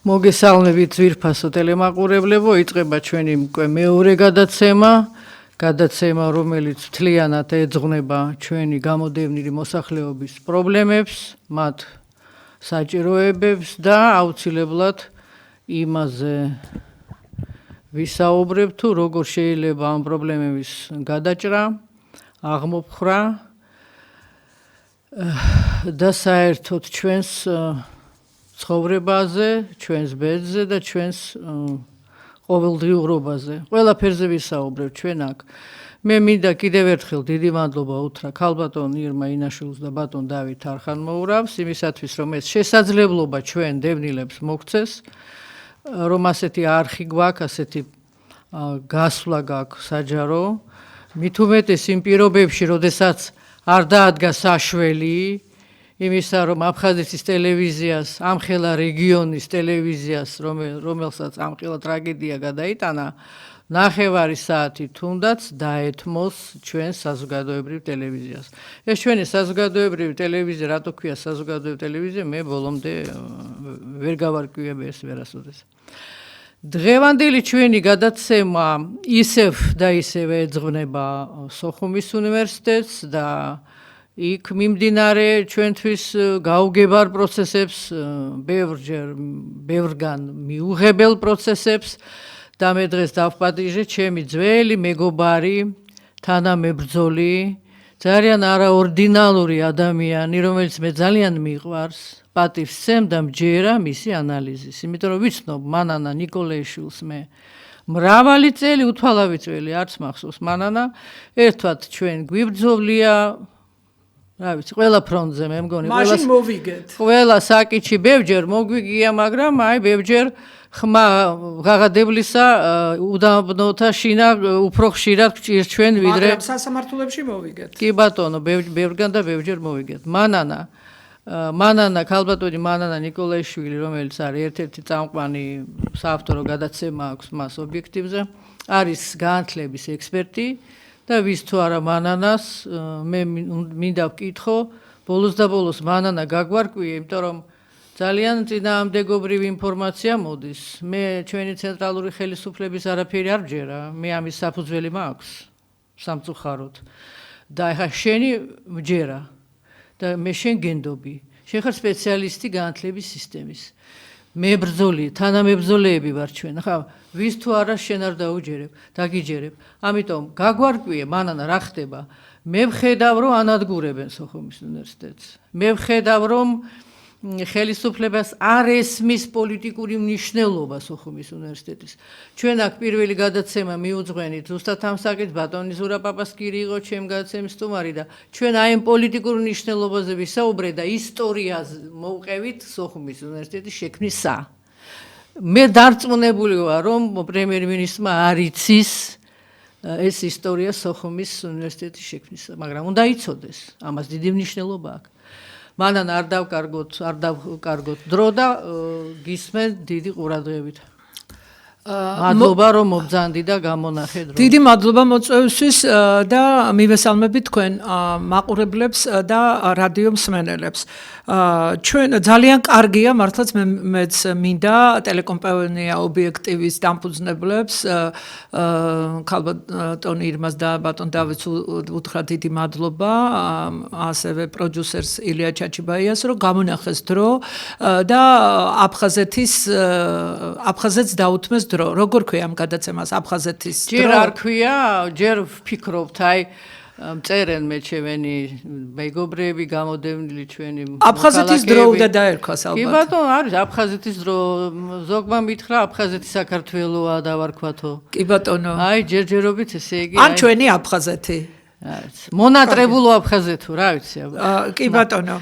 მოგესალმებით ძვირფასო ტელემაყურებლებო, იწყება ჩვენი მეორე გადაცემა, რომელიც მთლიანად ეძღვნება ჩვენი გამოდევნილი მოსახლეობის პრობლემებს, მათ საჭიროებებს და აუცილებლად იმაზე ვისაუბრებ თუ როგორ შეიძლება ამ პრობლემების გადაჭრა, აღმოფხრა და საერთოდ ჩვენს ცხოვრებაზე, ჩვენს ბედზე და ჩვენს ყოველდღიურობაზე. ყველაფერზე ვისაუბრებ ჩვენ აქ. მე მინდა კიდევ ერთხელ დიდი მადლობა უთხრა ქალბატონ ირმა ინაშვილს და ბატონ დავით არხანმოურავს იმისათვის, რომ ეს შესაძლებლობა ჩვენ დევნილებს მოგცეს, რომ ასეთი არხი გვაქვს, ასეთი გასვლა გაქვს საჯარო. მით უმეტეს იმ პირობებში, როდესაც არ დაადგა საშველი იმისა, რომ აფხაზეთის ტელევიზიას, ამხელა რეგიონის ტელევიზიას, რომელსაც ამხელა ტრაგედია გადაიტანა, 9 საათი თუნდაც დაეთმოს ჩვენ საზოგადოებრივ ტელევიზიას. ეს ჩვენი საზოგადოებრივი ტელევიზია, რატო ქვია საზოგადოებრივი ტელევიზია, მე ბოლომდე ვერ გავარკვიებ ეს ვერასოდეს. დღევანდელი ჩვენი გადაცემა ისევ და ისევ ეძღვნება სოხუმის უნივერსიტეტს და იქ მიმდინარე ჩვენთვის გაუგებარ პროცესებს, ბევრგან მიუღებელ პროცესებს და მე დღეს დავპატიჟე ჩემი ძველი მეგობარი, თანამებრძოლი, ძალიან არაორდინალური ადამიანი, რომელიც მე ძალიან მიყვარს, პატივს სცემ და მჯერა მისი ანალიზის. იმიტომ რომ ვიცნობ მანანა ნიკოლეიშვილს მე მრავალი წელი უთვალავი წელი არც მახსოვს მანანა, ერთვად ჩვენ გვიბრძოლია რა ვიცი, ყველა ფრონტზე მე მგონი, მაშინ მოვიგეთ. ყველა საკითხი ბევრჯერ მოგვიგია, მაგრამ აი ბევრჯერ ხმა ღაღადებლისა უდაბნოთა შინა უფრო ხშირად გჭირს ჩვენ ვიდრე მაგრამ სასამართლოებში მოვიგეთ. კი ბატონო, ბევრგან და ბევრჯერ მოვიგეთ. მანანა ქალბატონი მანანა ნიკოლაიშვილი, რომელიც არის ერთ-ერთი წამყვანი საავტორო გადაცემა აქვს მას ობიექტივზე, არის განათლების ექსპერტი და ვის თუ არა მანანას მე მინდა ვკითხო, ბოლოს და ბოლოს მანანა გაგვარკვია, იმიტომ რომ ძალიან წინააღმდეგობრივი ინფორმაცია მოდის. მე ჩვენი ცენტრალური ხელისუფლების არაფერი არ ვჯერა, მე ამის საფუძველი მაქვს სამწუხაროდ. და ეხა შენი ვჯერა და მე შენ გენდობი. შენ ხარ სპეციალისტი განათლების სისტემის. მებრძოლი, თანამებრძოლეები ვარ ჩვენ. ხა ვის თუ არა შენ არ დაუჯერებ, დაგიჯერებ. ამიტომ გაგვარკვია მანანა რა ხდება. მე ვხედავ რომ ანადგურებენ სოხუმის უნივერსიტეტს. მე ვხედავ რომ ხელისუფლებას არ ესმის პოლიტიკური მნიშვნელობა სოხუმის უნივერსიტეტის. ჩვენ აქ პირველი გადაცემა მიუძღვენით ზუსტად ამ საკითხს, ბატონი ზურა პაპასკირი იყო ჩემ გადაცემის სტუმარი და ჩვენ აი ამ პოლიტიკურ მნიშვნელობაზე ვისაუბრეთ და ისტორიას მოვყევით სოხუმის უნივერსიტეტის შექმნისა. მე დარწმუნებული ვარ, რომ პრემიერ-მინისტრმა არ იცის ეს ისტორია სოხუმის უნივერსიტეტის შექმნისა, მაგრამ უნდა იცოდეს, ამას დიდი მნიშვნელობა აქვს. მანანა არ დავკარგოთ დრო და გისმენ დიდი ყურადღებით. მადლობა რომ მობძანდი და გამონახე დრო. დიდი მადლობა მოწვევისთვის და მივესალმებით თქვენ მაყურებლებს და რადიო მსმენელებს. ჩვენ ძალიან კარგია მართლაც მეც მინდა ტელეკომპანია ობიექტივის დამფუძნებლებს ქალბატონ ირმას და ბატონ დავითს უთხრა დიდი მადლობა, ასევე პროდიუსერს ილია ჩაჩიბაიას, რომ გამონახეს დრო და აფხაზეთს დაუთმეს დრო. როგორ ქვია ამ გადაცემას აფხაზეთის დრო? ჯერ არ ქვია, ჯერ ვფიქრობთ, აი წერენ მე ჩემენი მეგობრები, გამოდევნილი ჩვენი აფხაზეთის დრო უნდა დაერქვას ალბათ. კი ბატონო, არის აფხაზეთის დრო, ზოგმა მითხრა აფხაზეთი საქართველოა დავარქვათო. კი ბატონო. აი ჯერჯერობით ესე იგი ან ჩვენი აფხაზეთი. არის. მონატრებულო აფხაზეთო, რა ვიცი. კი ბატონო.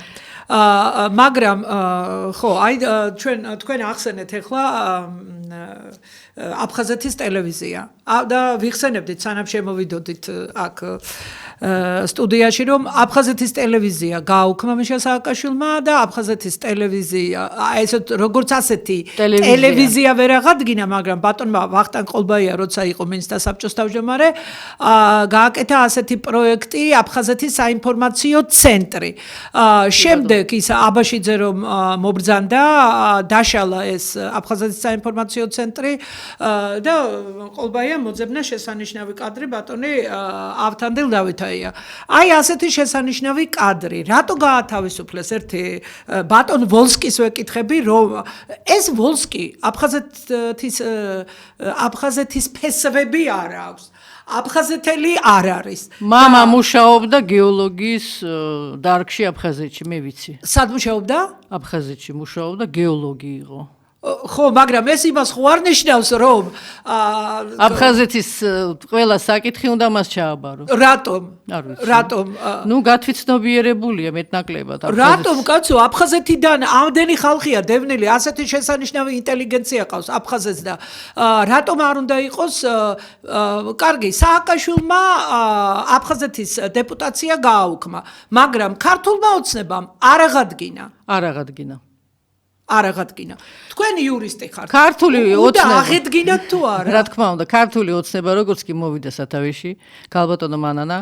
მაგრამ ხო, აი თქვენ ახსენეთ ახლა აფხაზეთის ტელევიზია. და ვიხსენებდით სანამ შემოვიდოდით აქ სტუდიაში რომ აფხაზეთის ტელევიზია გააუქმა მიშა სააკაშვილმა და აფხაზეთის ტელევიზია ესე როგორც ასეთი ტელევიზია ვერ აღადგინა, მაგრამ ბატონმა ვახტანგ ყოლბაია როცა იყო მინისტრთა საბჭოს თავმჯდომარე გააკეთა ასეთი პროექტი აფხაზეთის საინფორმაციო ცენტრი. შემდეგ ის აბაშიძე რომ მობრძანდა დაშალა ეს აფხაზეთის საინფორმაციო ცენტრი და ყოლბაია მოძებნა შესანიშნავი კადრი ბატონი ავთანდილ დავითაია. აი ასეთი შესანიშნავი კადრი. რატო გაათავისუფლეს ერთი ბატონ ვოლსკის ვეკითხები რომ ეს ვოლსკი აფხაზეთის ფესვები არ აქვს. აფხაზეთელი არ არის. მამა მუშაობდა გეოლოგიის დარგში აფხაზეთში, მე ვიცი. სად მუშაობდა? აფხაზეთში მუშაობდა, გეოლოგი იყო. ხო, მაგრამ ეს იმას ხო არ ნიშნავს რომ აფხაზეთის ყველა საკითხი უნდა მას ჩააბარო. რატომ? არ ვიცი. რატომ? ნუ გათვითცნობიერებულია მეტნაკლებად. რატომ კაცო აფხაზეთიდან ამდენი ხალხია დევნილი, ასეთი შესანიშნავი ინტელიგენცია ყავს აფხაზეთს და რატომ არ უნდა იყოს კარგი, სააკაშვილმა აფხაზეთის დეპუტაცია გააუქმა, მაგრამ ქართულმა ოცნებამ არ აღადგინა. არ აღადგინა. არ აღადგინა. თქვენ იურისტი ხართ. ქართული ოცნება აღედგინათ თუ არა? რა თქმა უნდა, ქართული ოცნება როგორც კი მოვიდა სათავეში, ქალბატონო მანანა,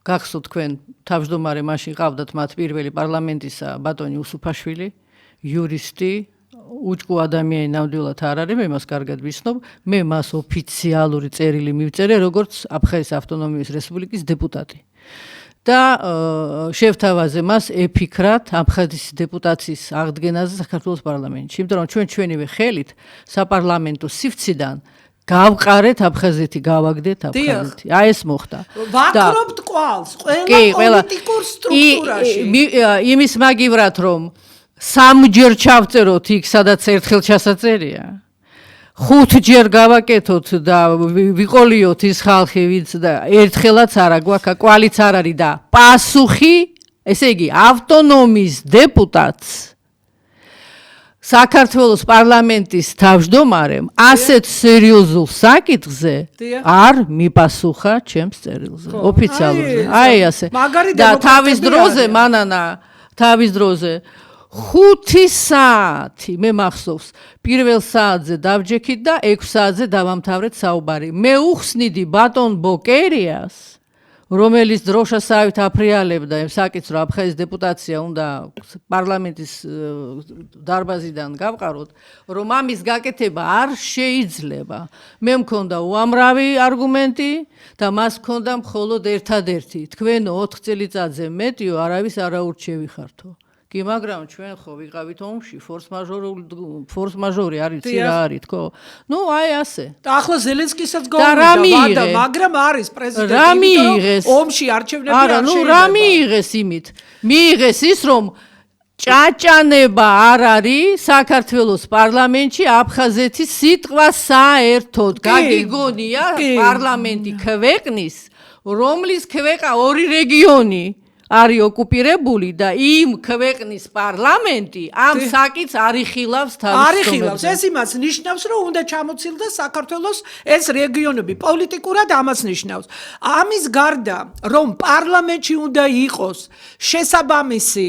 გახსოვთ თქვენ თავმჯდომარე მაშინ ყავდათ მათ პირველი პარლამენტისა ბატონი უსუფაშვილი, იურისტი, უჭკუ ადამიანი ნამდვილად არ არის, მე მას კარგად ვიცნობ, მე მას ოფიციალური წერილი მივწერე როგორც აფხაზეთის ავტონომიის რესპუბლიკის დეპუტატი. და შევთავაზე მას ეფიქრათ აფხაზეთის დეპუტაციის აღდგენაზე საქართველოს პარლამენტში. იმიტომ რომ ჩვენივე ხელით საპარლამენტო სივრციდან გავყარეთ აფხაზეთი, გავაგდეთ აფხაზეთი. აი ეს მოხდა. ვაკრობთ კვალს ყველა პოლიტიკურ სტრუქტურაში. იმის მაგივრად რომ სამჯერ ჩავწეროთ იქ, სადაც ერთხელ ჩასაწერია. 5 ჯერ გავაკეთოთ და ვიყოლიოთ ის ხალხი, ვინც და ერთხელაც არა გვაქვს, კვალიც არ არის და პასუხი, ესე იგი, ავტონომიის დეპუტატს საქართველოს პარლამენტის თავმჯდომარემ ასეთ სერიოზულ საკითხზე არ მიპასუხა ჩემს წერილზე, ოფიციალურზე. აი ასე. და თავის დროზე მანანა, თავის დროზე 5 საათი მე მახსოვს პირველ საათზე დავჯექით და 6 საათზე დავამთავრეთ საუბარი. მე უხსნიდი ბატონ ბოკერიას, რომელიც დროშასავით აფრიალებდა იმ საკითხს, რომ აფხაზეთის დეპუტაცია უნდა პარლამენტის დარბაზიდან გავყაროთ, რომ ამის გაკეთება არ შეიძლება. მე მქონდა უამრავი არგუმენტი და მას მქონდა მხოლოდ ერთადერთი. თქვენ 4 წელიწადზე მეტიო არავის არ აურჩევიხართო. კი, მაგრამ ჩვენ ხო ვიყავით ომში, ფორს-მაჟორი არის, რა არის, თქო? ნუ აი ასე. და ახლა ზელენსკისაც გაუვიდა, მაგრამ არის პრეზიდენტი, რა მიიღეს? ომში არჩევნები არ შეიძლება. არა, ნუ რა მიიღეს იმით? მიიღეს ის, რომ ჭაჭანება არ არის საქართველოს პარლამენტში აფხაზეთის სიტყვა საერთოდ. გაგიგონია პარლამენტი ქვეყნის, რომლის ორი რეგიონი არის ოკუპირებული და იმ ქვეყნის პარლამენტი ამ საკითხს არ იხილავს თავის არ იხილავს. ეს იმას ნიშნავს, რომ უნდა ჩამოცილდეს საქართველოს ეს რეგიონები პოლიტიკურად ამას ნიშნავს. ამის გარდა, რომ პარლამენტში უნდა იყოს შესაბამისი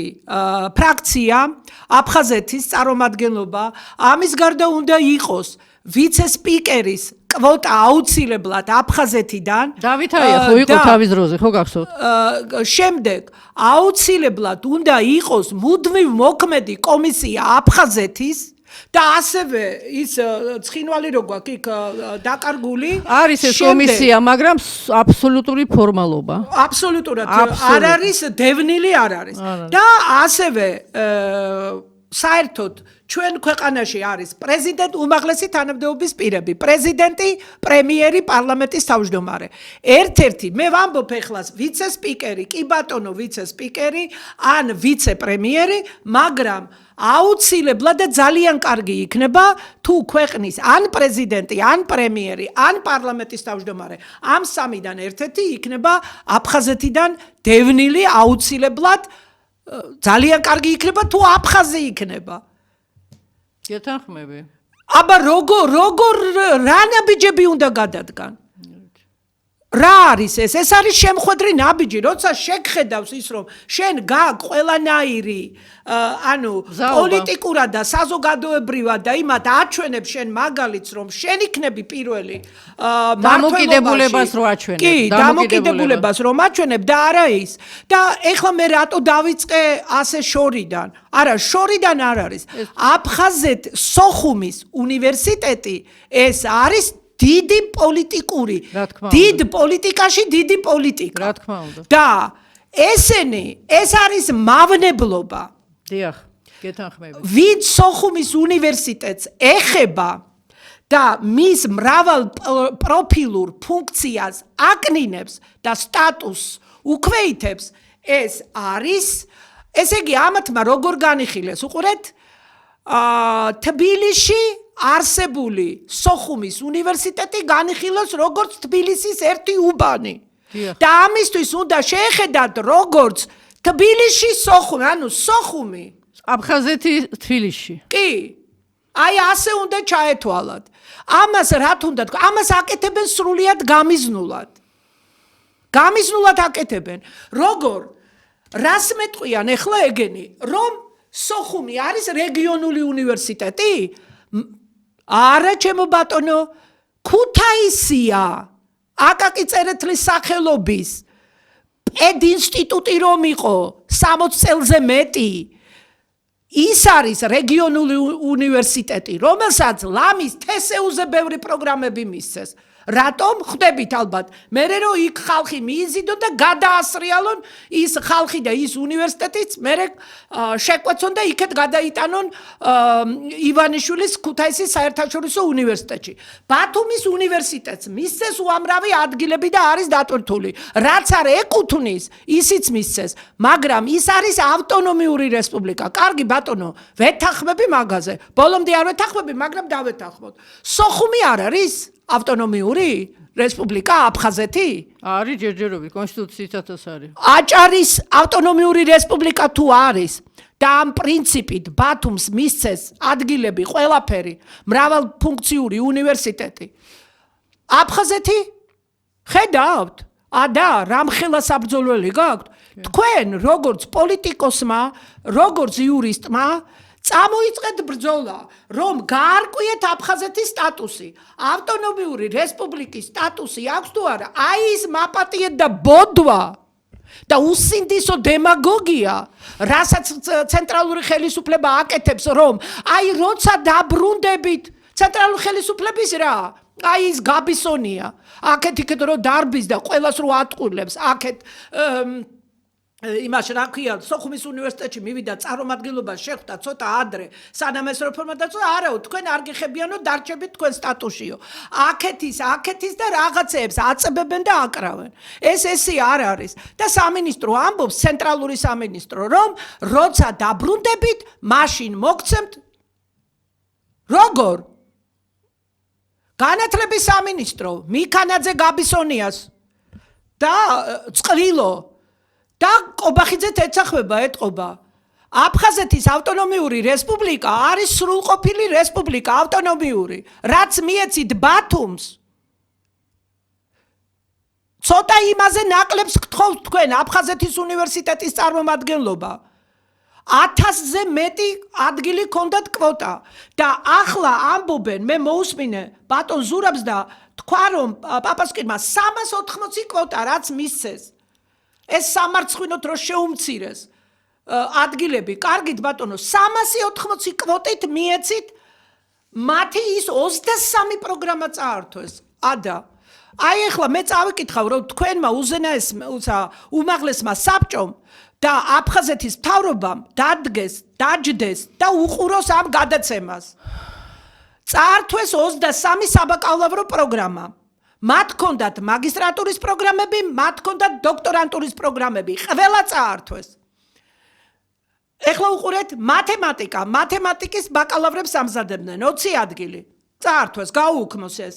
ფრაქცია, აფხაზეთის წარმომადგენლობა, ამის გარდა უნდა იყოს ვიცე-სპიკერის კვოტა აუცილებლად აფხაზეთიდან. დავითაია ხო იყო თავის დროზე, ხო გახსოვთ? შემდეგ აუცილებლად უნდა იყოს მუდმივ მოქმედი კომისია აფხაზეთის და ასევე ის ცხინვალი რო გვაქვს იქ დაკარგული არის ეს კომისია, მაგრამ აბსოლუტური ფორმალობა. აბსოლუტურად არ არის, დევნილი არ არის. და ასევე საერთოდ ჩვენ ქვეყანაში არის პრეზიდენტ უმაღლესი თანამდებობის პირები, პრეზიდენტი, პრემიერი, პარლამენტის თავმჯდომარე. ერთ-ერთი მე ვამბობ ეხლას ვიცე-სპიკერი, კი ბატონო ვიცე-სპიკერი, ან ვიცე-პრემიერი, მაგრამ აუცილებლად და ძალიან კარგი იქნება თუ ქვეყნის ან პრეზიდენტი, ან პრემიერი, ან პარლამენტის თავმჯდომარე. ამ სამიდან ერთ-ერთი იქნება აფხაზეთიდან დევნილი აუცილებლად ძალიან კარგი იქნება თუ აფხაზი იქნება. გეთანხმები. აბა როგორ რა ნაბიჯები უნდა გადადგან? რა არის ეს? ეს არის შემხვედრი ნაბიჯი, როცა შეგხედავს ის რომ შენ გაქვს ყველანაირი პოლიტიკურად და საზოგადოებრივად და იმათ აჩვენებს შენ მაგალითს რომ შენ იქნები პირველი დამოკიდებულებას რო აჩვენებ. კი, დამოკიდებულებას რომ აჩვენებ და არა ის. და ეხლა მე რატო დავიწყე ასე შორიდან? არა, შორიდან არ არის. აფხაზეთ-სოხუმის უნივერსიტეტი ეს არის დიდი პოლიტიკური, დიდ პოლიტიკაში დიდი პოლიტიკა. რა თქმა უნდა. და ეს არის მავნებლობა. დიახ, გეთანხმებით. ვინც სოხუმის უნივერსიტეტს ეხება და მის მრავალ პროფილურ ფუნქციას აკნინებს და სტატუსს უქვეითებს, ეს არის, ესე იგი ამათმა როგორ განიხილეს, უყურეთ, თბილისში არსებული სოხუმის უნივერსიტეტი განიხილოს როგორც თბილისის ერთი უბანი. და ამისთვის უნდა შეეხედათ როგორც თბილისში სოხუმი, ანუ სოხუმი აფხაზეთი თბილისში. კი. აი ასე უნდა ჩაეთვალათ. ამას რა თუნდა თქვა? ამას აკეთებენ სრულიად გამიზნულად. გამიზნულად აკეთებენ. როგორ? რას მეტყვიან ახლა ეგენი? რომ სოხუმი არის რეგიონული უნივერსიტეტი? არა ჩემო ბატონო, ქუთაისია აკაკი წერეთლის სახელობის პედინსტიტუტი რომ იყო 60 წელზე მეტი, ის არის რეგიონული უნივერსიტეტი, რომელსაც ლამის თესეუზე ბევრი პროგრამები მისცეს. რატომ? ხვდებით ალბათ. მერე რომ იქ ხალხი მიიზიდონ და გადაასრიალონ ის ხალხი და ის უნივერსიტეტიც მერე შეკვეცონ და იქეთ გადაიტანონ ივანიშვილის ქუთაისის საერთაშორისო უნივერსიტეტში. ბათუმის უნივერსიტეტს მისცეს უამრავი ადგილები და არის დატვირთული. რაც არ ეკუთვნის, ისიც მისცეს, მაგრამ ის არის ავტონომიური რესპუბლიკა. კარგი ბატონო, ვეთანხმები მაგაზე. ბოლომდე არ ვეთანხმები, მაგრამ დავეთანხმოთ. სოხუმი არ არის ავტონომიური რესპუბლიკა აფხაზეთი? არის ჯერჯერობით კონსტიტუციითაც არის. აჭარის ავტონომიური რესპუბლიკა თუ არის და ამ პრინციპით ბათუმს მისცეს ადგილები ყველაფერი, მრავალფუნქციური უნივერსიტეტი. აფხაზეთი? ხედავთ? და რამხელა საბრძოლველი გაქვთ? თქვენ როგორც პოლიტიკოსმა, როგორც იურისტმა წამოიწყეთ ბრძოლა, რომ გაარკვიეთ აფხაზეთის სტატუსი. ავტონომიური რესპუბლიკის სტატუსი აქვს თუ არა? აი ის მაპატიეთ და ბოდვა და უსინდისო დემაგოგია, რასაც ცენტრალური ხელისუფლება აკეთებს, რომ აი როცა დაბრუნდებით ცენტრალური ხელისუფლების რა? აი ის გაბისონია. აქეთ იქეთ რომ დარბის და ყველას რო ატყულებს, აქეთ იმაში რა ქვია, სოხუმის უნივერსიტეტში მივიდა წარმომადგენლობა შეხვდა ცოტა ადრე, სანამ ეს რეფორმა დაწყო, არაო, თქვენ არ გიხებიანო, დარჩებით თქვენ სტატუსიო. აქეთის და რაღაცეებს აწებებენ და აკრავენ. ესე არ არის. და სამინისტრო ამბობს, ცენტრალური სამინისტრო, რომ როცა დაბრუნდებით, მაშინ მოგცემთ როგორ? განათლების სამინისტრო, მიქანაძე გაბისონიას და წყვილო და ყობახიძეთ ეცახება ეტყობა. აფხაზეთის ავტონომიური რესპუბლიკა არის სრულყოფილი რესპუბლიკა, ავტონომიური, რაც მიეცით ბათუმს. ცოტა იმაზე ნაკლებს გთხოვთ თქვენ აფხაზეთის უნივერსიტეტის წარმომადგენლობა. 1000-ზე მეტი ადგილი ქონდათ კვოტა და ახლა ამბობენ, მე მოусმინე ბატონ ზურაბს და თქვა რომ პაპასკირმა 380 კვოტა რაც მისცეს. ეს სამარცხვინოთ რომ შეუმცირეს ადგილები. კარგით ბატონო, 380 კვოტით მიეცით მათი ის 23 პროგრამა წაართვეს. აი ახლა მე წავიკითხავ რომ თქვენმა უმაღლესმა საბჭომ და აფხაზეთის მთავრობამ დაჯდეს და უყუროს ამ გადაცემას. წაართვეს 23 საბაკალავრო პროგრამა. მათ ჰქონდათ მაგისტრატურის პროგრამები, მათ ჰქონდათ დოქტორანტურის პროგრამები, ყველა წაართვეს. ეხლა უყურეთ, მათემატიკის ბაკალავრებს ამზადებდნენ 20 ადგილი. წაართვეს, გაუუქმოს ეს.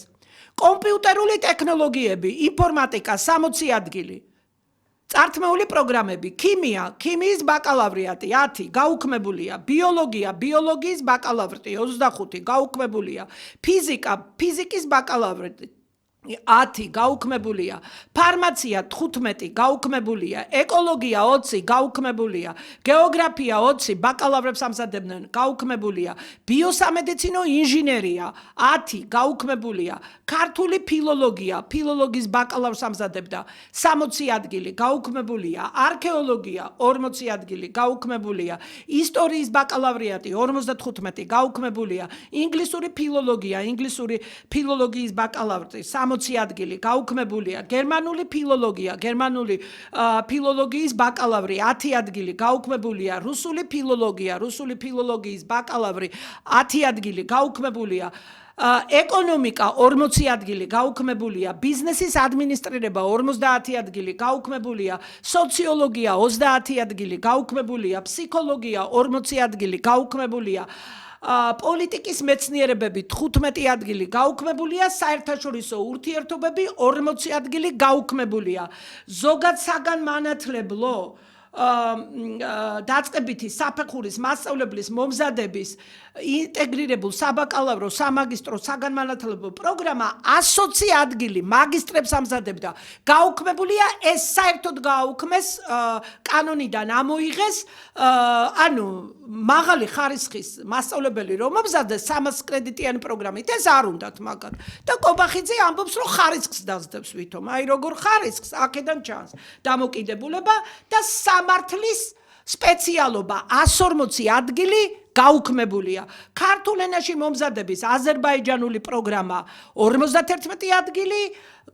კომპიუტერული ტექნოლოგიები, ინფორმატიკა 60 ადგილი. წართმეული პროგრამები, ქიმიის ბაკალავრიატი 10 გაუქმებულია, ბიოლოგიის ბაკალავრიატი 25 გაუქმებულია, ფიზიკის ბაკალავრიატი 10 გაუქმებულია, ფარმაცია 15 გაუქმებულია, ეკოლოგია 20 გაუქმებულია, გეოგრაფია 20 ბაკალავრებს ამზადებდნენ, გაუქმებულია, ბიოსამედიცინო ინჟინერია 10 გაუქმებულია, ქართული ფილოლოგიის ბაკალავრს ამზადებდა 60 ადგილი, გაუქმებულია, არქეოლოგია 40 ადგილი, გაუქმებულია, ისტორიის ბაკალავრიატი 55 გაუქმებულია, ინგლისური ფილოლოგიის ბაკალავრი 60 ადგილი გაუქმებულია, გერმანული ფილოლოგიის ბაკალავრი 10 ადგილი გაუქმებულია, რუსული ფილოლოგიის ბაკალავრი 10 ადგილი გაუქმებულია, ეკონომიკა 40 ადგილი გაუქმებულია, ბიზნესის ადმინისტრირება 50 ადგილი გაუქმებულია, სოციოლოგია 30 ადგილი გაუქმებულია, ფსიქოლოგია 40 ადგილი გაუქმებულია, პოლიტიკის მეცნიერებები 15 ადგილი გაუქმებულია, საერთაშორისო ურთიერთობები 40 ადგილი გაუქმებულია, ზოგადსაგანმანათლებლო დაწყებითი საფეხურის მასწავლებლის მომზადების ინტეგრირებულ საბაკალავრო სამაგისტრო საგანმანათლებლო პროგრამა 120 ადგილი მაგისტრებს ამზადებდა, გაუქმებულია, ეს საერთოდ გააუქმეს, კანონიდან ამოიღეს, ანუ მაღალი ხარისხის მასწავლებელი რომ ამზადდეს 300 კრედიტიანი პროგრამით, ეს არ უნდათ მაგათ. და კობახიძე ამბობს, რომ ხარისხს დაძდებს ვითომ, აი როგორ ხარისხს, აქედან ჩანს დამოკიდებულება და სამართლის სპეციალობა 140 ადგილი გაუქმებულია. ქართულ ენაში მომზადების აზერბაიჯანული პროგრამა 51 ადგილი,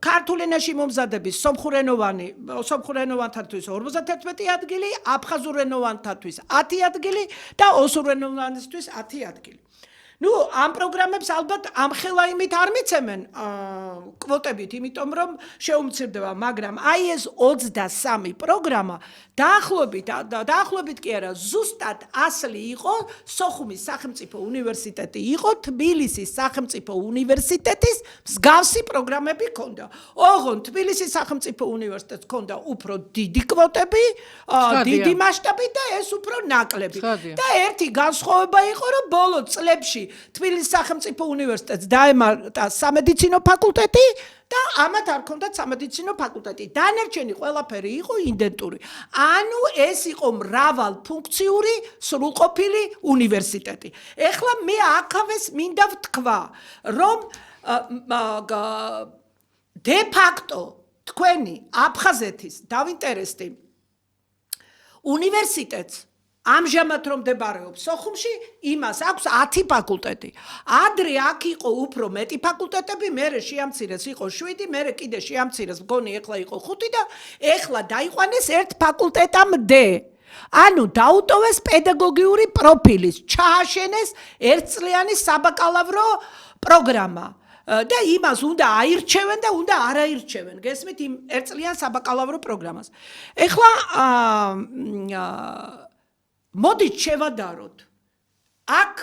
ქართულ ენაში მომზადების სომხურენოვანთათვის 51 ადგილი, აფხაზურენოვანთათვის 10 ადგილი და ოსურენოვანისთვის 10 ადგილი. ამ პროგრამებს ალბათ ამხელა იმით არ მიცემენ კვოტებით, იმიტომ რომ შეუმცირდება, მაგრამ აი ეს 23 პროგრამა დაახლოებით კი არა, ზუსტად ასლი იყო სოხუმის სახელმწიფო უნივერსიტეტი იყო, თბილისის სახელმწიფო უნივერსიტეტის მსგავსი პროგრამები ჰქონდა. ოღონდ თბილისის სახელმწიფო უნივერსიტეტს ჰქონდა უფრო დიდი კვოტები, დიდი მასშტაბი და ეს უფრო ნაკლები. და ერთი განსხვავება იყო, რომ ბოლო წლებში თბილისის სახელმწიფო უნივერსიტეტს დაემართა სამედიცინო ფაკულტეტი და ამათ არ ჰქონდათ სამედიცინო ფაკულტეტი. დანარჩენი ყველაფერი იყო იდენტური. ანუ ეს იყო მრავალფუნქციური სრულყოფილი უნივერსიტეტი. ეხლა მე აქავეს მინდა ვთქვა, რომ de facto თქვენი აფხაზეთის დავინტერესდი უნივერსიტეტს ამჟამად რომ მდებარეობს სოხუმში, იმას აქვს 10 ფაკულტეტი. ადრე აქ იყო უფრო მეტი ფაკულტეტები, მერე შეამცირეს იყო 7, მერე კიდე შეამცირეს, მგონი ეხლა იყო 5 და ეხლა დაიყვანეს ერთ ფაკულტეტამდე. ანუ დაუტოვეს პედაგოგიური პროფილის, ჩააშენეს ერთწლიანი საბაკალავრო პროგრამა. და იმას უნდა აირჩევენ და უნდა არ აირჩევენ. გესმით იმ ერთწლიან საბაკალავრო პროგრამას. ეხლა მოდით შევადაროთ. აქ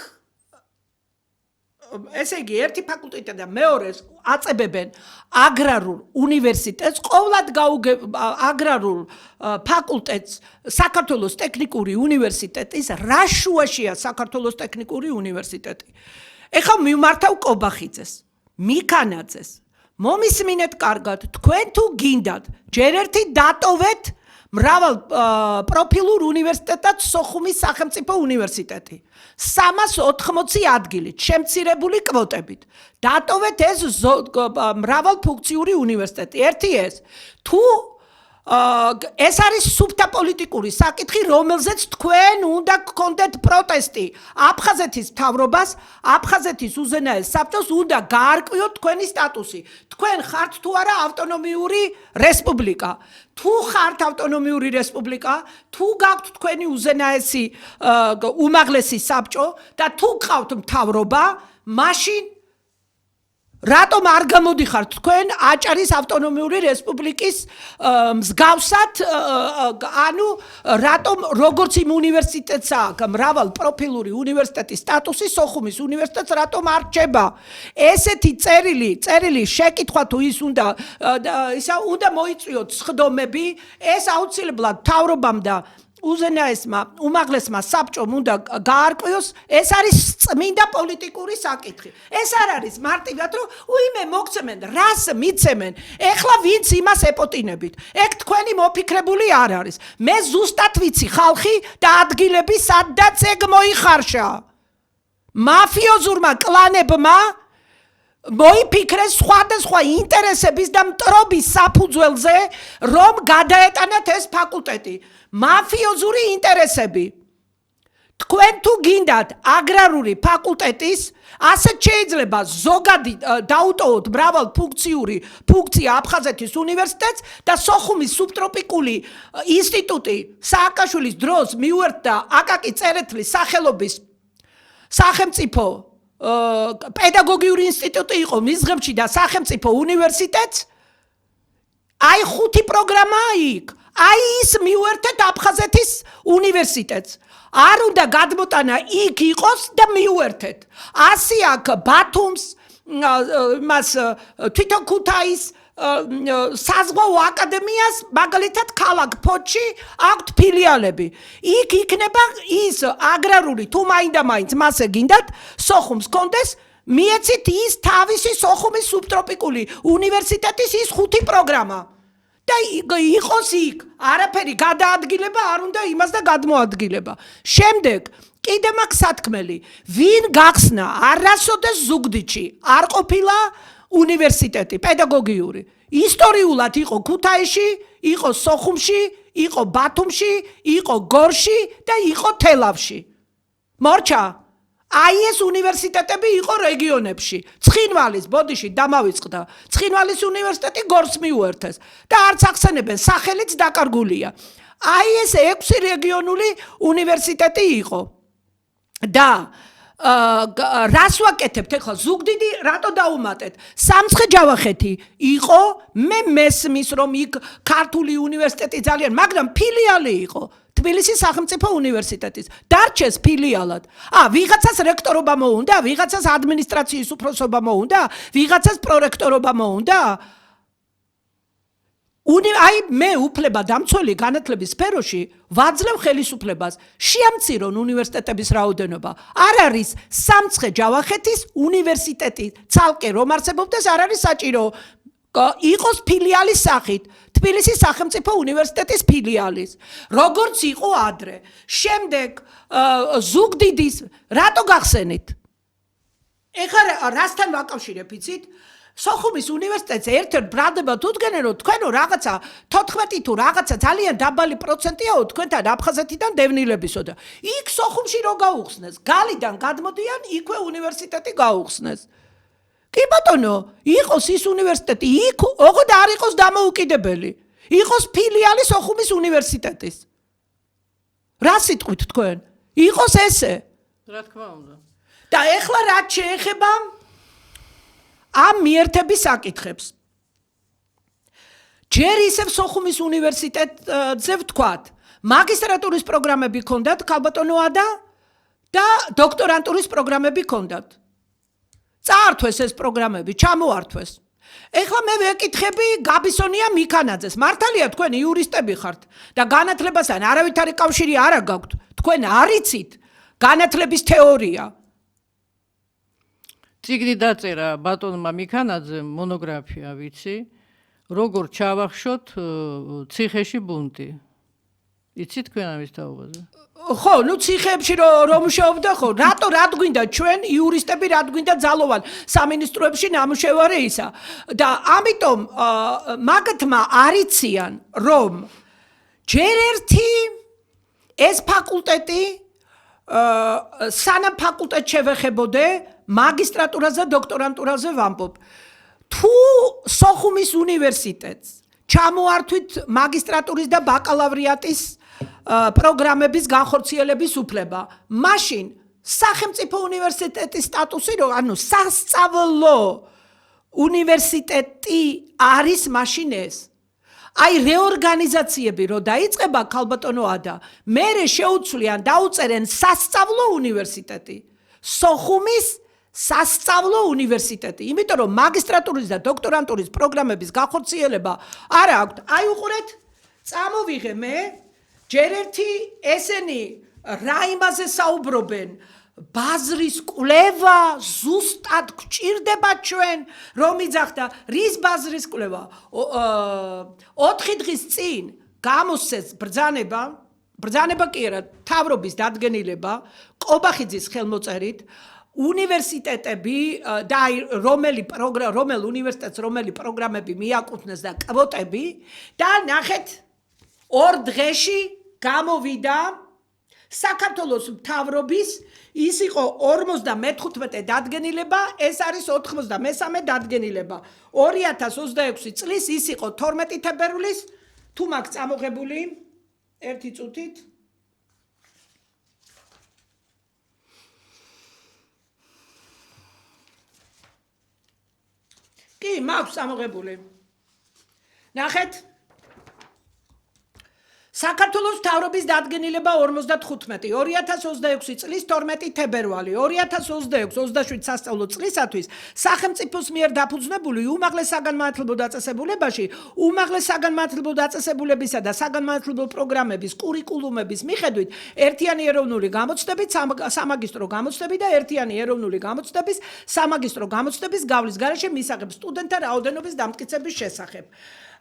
ესე იგი ერთი ფაკულტეტი და მეორეს აწებებენ აგრარულ უნივერსიტეტს, ყოვლად აგრარულ ფაკულტეტს საქართველოს ტექნიკური უნივერსიტეტის რა შუაშია საქართველოს ტექნიკური უნივერსიტეტი. ეხლა მივმართავ კობახიძეს, მიქანაძეს, მომისმინეთ კარგად, თქვენ თუ გინდათ, ჯერ ერთი დატოვეთ მრავალ პროფილურ უნივერსიტეტად სოხუმის სახელმწიფო უნივერსიტეტი 380 ადგილით შემცირებული კვოტებით. დატოვეთ ეს მრავალფუნქციური უნივერსიტეტი. ერთი ეს. თუ ეს არის სუფთა პოლიტიკური საკითხი, რომელზეც თქვენ უნდა გქონდეთ პროტესტი. აფხაზეთის მთავრობას, აფხაზეთის უზენაეს საბჭოს უნდა გაარკვიოთ თქვენი სტატუსი. თქვენ ხართ თუ არა ავტონომიური რესპუბლიკა. თუ ხართ ავტონომიური რესპუბლიკა, თუ გაქვთ თქვენი უზენაესი უმაღლესი საბჭო და თუ გყავთ მთავრობა, მაშინ რატომ არ გამოდიხართ თქვენ აჭარის ავტონომიური რესპუბლიკის მსგავსად ანუ რატომ როგორც იმ უნივერსიტეტს აქვს მრავალ პროფილური უნივერსიტეტის სტატუსი სოხუმის უნივერსიტეტს რატომ არ რჩება ესეთი წერილი შეკითხვა თუ ის უნდა მოიწვიოთ სხდომები ეს აუცილებლად მთავრობამ და უზენაესმა უმაღლესმა საბჭომ უნდა გაარკვიოს ეს არის წმინდა პოლიტიკური საკითხი ეს არ არის მარტივად რომ უიმე მოგცემენ რას მიცემენ ეხლა ვინც იმას ეპოტინებით ეგ თქვენი მოფიქრებული არ არის მე ზუსტად ვიცი ხალხი და ადგილები სადაც ეგ მოიხარშა მაფიოზურმა კლანებმა მოიფიქრეს სხვადასხვა ინტერესების და მტრობის საფუძველზე რომ გადაეტანათ ეს ფაკულტეტი მაფიოზური ინტერესები თქვენ თუ გინდათ აგრარული ფაკულტეტის ასეთ შეიძლება ზოგადი დაუტოვოთ მრავალ ფუნქცია აფხაზეთის უნივერსიტეტს და სოხუმის სუბტროპიკული ინსტიტუტი სააკაშვილის დროს მიუერთდა აკაკი წერეთლის სახელობის სახელმწიფო პედაგოგიური ინსტიტუტი იყო მისღებში და სახელმწიფო უნივერსიტეტს აი 5 პროგრამაა იქ აი ის მიუერთეთ აფხაზეთის უნივერსიტეტს არ უნდა გადმოტანა იქ იყოს და მიუერთეთ ასე აქ ბათუმს მას თვითონ ქუთაის საზღვაო აკადემიას მაგალითად ქალაქ ფოთში აქვთ ფილიალები იქ იქნება ის აგრარული თუ მაინდა-მაინც მასე გინდათ სოხუმს კონდეს მიეცით ის თავისი სოხუმის სუბტროპიკული უნივერსიტეტის ის 5 პროგრამა და იყოს იქ არაფერი გადაადგილება არ უნდა იმას და გადმოადგილება შემდეგ კიდე მაქვს სათქმელი ვინ გახსნა არასოდეს ზუგდიდში არ ყოფილა უნივერსიტეტი პედაგოგიური ისტორიულად იყო ქუთაისში იყო სოხუმში იყო ბათუმში იყო გორში და იყო თელავში მორჩა აი ეს უნივერსიტეტები იყო რეგიონებში ცხინვალის ბოდიში დამავიწყდა ცხინვალის უნივერსიტეტი გორს მიუერთეს და არც ახსენებენ სახელიც დაკარგულია აი ეს 6 რეგიონული უნივერსიტეტი იყო და რას ვაკეთებთ ეხლა ზუგდიდი რატო დაუმატეთ სამცხე-ჯავახეთი იყო მე მესმის რომ იქ ქართული უნივერსიტეტი ძალიან მაგრამ ფილიალი იყო თბილისის სახელმწიფო უნივერსიტეტის დარჩეს ფილიალად ვიღაცას რექტორობა მოუნდა ვიღაცას ადმინისტრაციის უფროსობა მოუნდა ვიღაცას პრორექტორობა მოუნდა აი მე უფლება დამცველი განათლების სფეროში ვაძლევ ხელისუფლებას შეამცირონ უნივერსიტეტების რაოდენობა არ არის სამცხე-ჯავახეთის უნივერსიტეტი ცალკე რომ არსებობდეს არ არის საჭირო იყოს ფილიალის სახით თბილისის სახელმწიფო უნივერსიტეტის ფილიალის როგორც იყო ადრე შემდეგ ზუგდიდის რატო გახსენით ეხლა რასთან ვაკავშირებ იცით სოხუმის უნივერსიტეტს ერთ-ერთ ბრალდება თუ დგენენ რომ თქვენო რაღაცა 14 თუ რაღაცა ძალიან დაბალი პროცენტიაო თქვენთან აფხაზეთიდან დევნილებისო და იქ სოხუმში რო გაუხსნეს გალიდან გადმოდიან იქვე უნივერსიტეტი გაუხსნეს კი ბატონო იყოს ის უნივერსიტეტი იქ ოღონდ არ იყოს დამოუკიდებელი იყოს ფილიალი სოხუმის უნივერსიტეტის რა სიტყვით თქვენ იყოს ესე რა თქმა უნდა და ეხლა რაც შეეხება ამ მიერთების საკითხებს ჯერ ისევ სოხუმის უნივერსიტეტზე ვთქვათ მაგისტრატურის პროგრამები ქონდათ ქალბატონო ადა და დოქტორანტურის პროგრამები ქონდათ წაართვეს ეს პროგრამები ჩამოართვეს ეხლა მე ვეკითხები გაბისონია მიქანაძეს მართალია თქვენ იურისტები ხართ და განათლებასთან არავითარი კავშირი არ გაქვთ თქვენ არიცით განათლების თეორია წიგნი დაწერა ბატონმა მიქანაძემ მონოგრაფია ვიცი როგორ ჩავახშოთ ციხეში ბუნტი იცით თქვენ ამის თაობაზე ხო ნუ ციხეებში რომ მუშაობდა ხო რატო რად გვინდა ჩვენ იურისტები რად გვინდა ძალოვან სამინისტროებში ნამუშევარი ისა და ამიტომ მაგათმა არიციან რომ ჯერ ერთი ეს ფაკულტეტი სანამ ფაკულტეტს შევეხებოდე მაგისტრატურაზე დოქტორანტურაზე ვამბობ თუ სოხუმის უნივერსიტეტს ჩამოართვით მაგისტრატურის და ბაკალავრიატის პროგრამების განხორციელების უფლება მაშინ სახელმწიფო უნივერსიტეტის სტატუსი ანუ სასწავლო უნივერსიტეტი არის მაშინ ეს. აი რეორგანიზაციები რო დაიწყება ქალბატონო ადა, მერე შეუცვლიან დაუწერენ სასწავლო უნივერსიტეტი. სოხუმის სასწავლო უნივერსიტეტი. იმიტომ რომ მაგისტრატურის და დოქტორანტურის პროგრამების გახორციელება არა აქვთ. აი უყურეთ, წამოვიღე მე, ჯერ ერთი ესენი რა იმაზე საუბრობენ, ბაზრის კვლევა ზუსტად გვჭირდება ჩვენ, რომ იძახდა, რის ბაზრის კვლევა? 4 დღის წინ გამოსცეს ბრძანება კი არა, მთავრობის დადგენილება, ყობახიძის ხელმოწერით, უნივერსიტეტები და რომელ უნივერსიტეტს რომელი პროგრამები მიაკუთვნეს და კვოტები და ნახეთ 2 დღეში გამოვიდა საქართველოს მთავრობის ის იყო 55 დადგენილება, ეს არის 93 დადგენილება. 2026 წლის ის იყო 12 თებერვლის, თუ მაქვს წამოღებული, ერთი წუთით. კი, მაქვს წამოღებული. ნახეთ. საქართველოს მთავრობის დადგენილება 55 2026 წლის 12 თებერვალი 2026-27 სასწავლო წლისათვის სახელმწიფოს მიერ დაფუძნებული უმაღლეს საგანმანათლებლო დაწესებულებაში უმაღლეს საგანმანათლებლო დაწესებულებისა და საგანმანათლებლო პროგრამების კურიკულუმების მიხედვით ერთიანი ეროვნული გამოცდებით სამაგისტრო გამოცდები და ერთიანი ეროვნული გამოცდების სამაგისტრო გამოცდების გავლის გარეშე მისაღებ სტუდენტთა რაოდენობის დამტკიცების შესახებ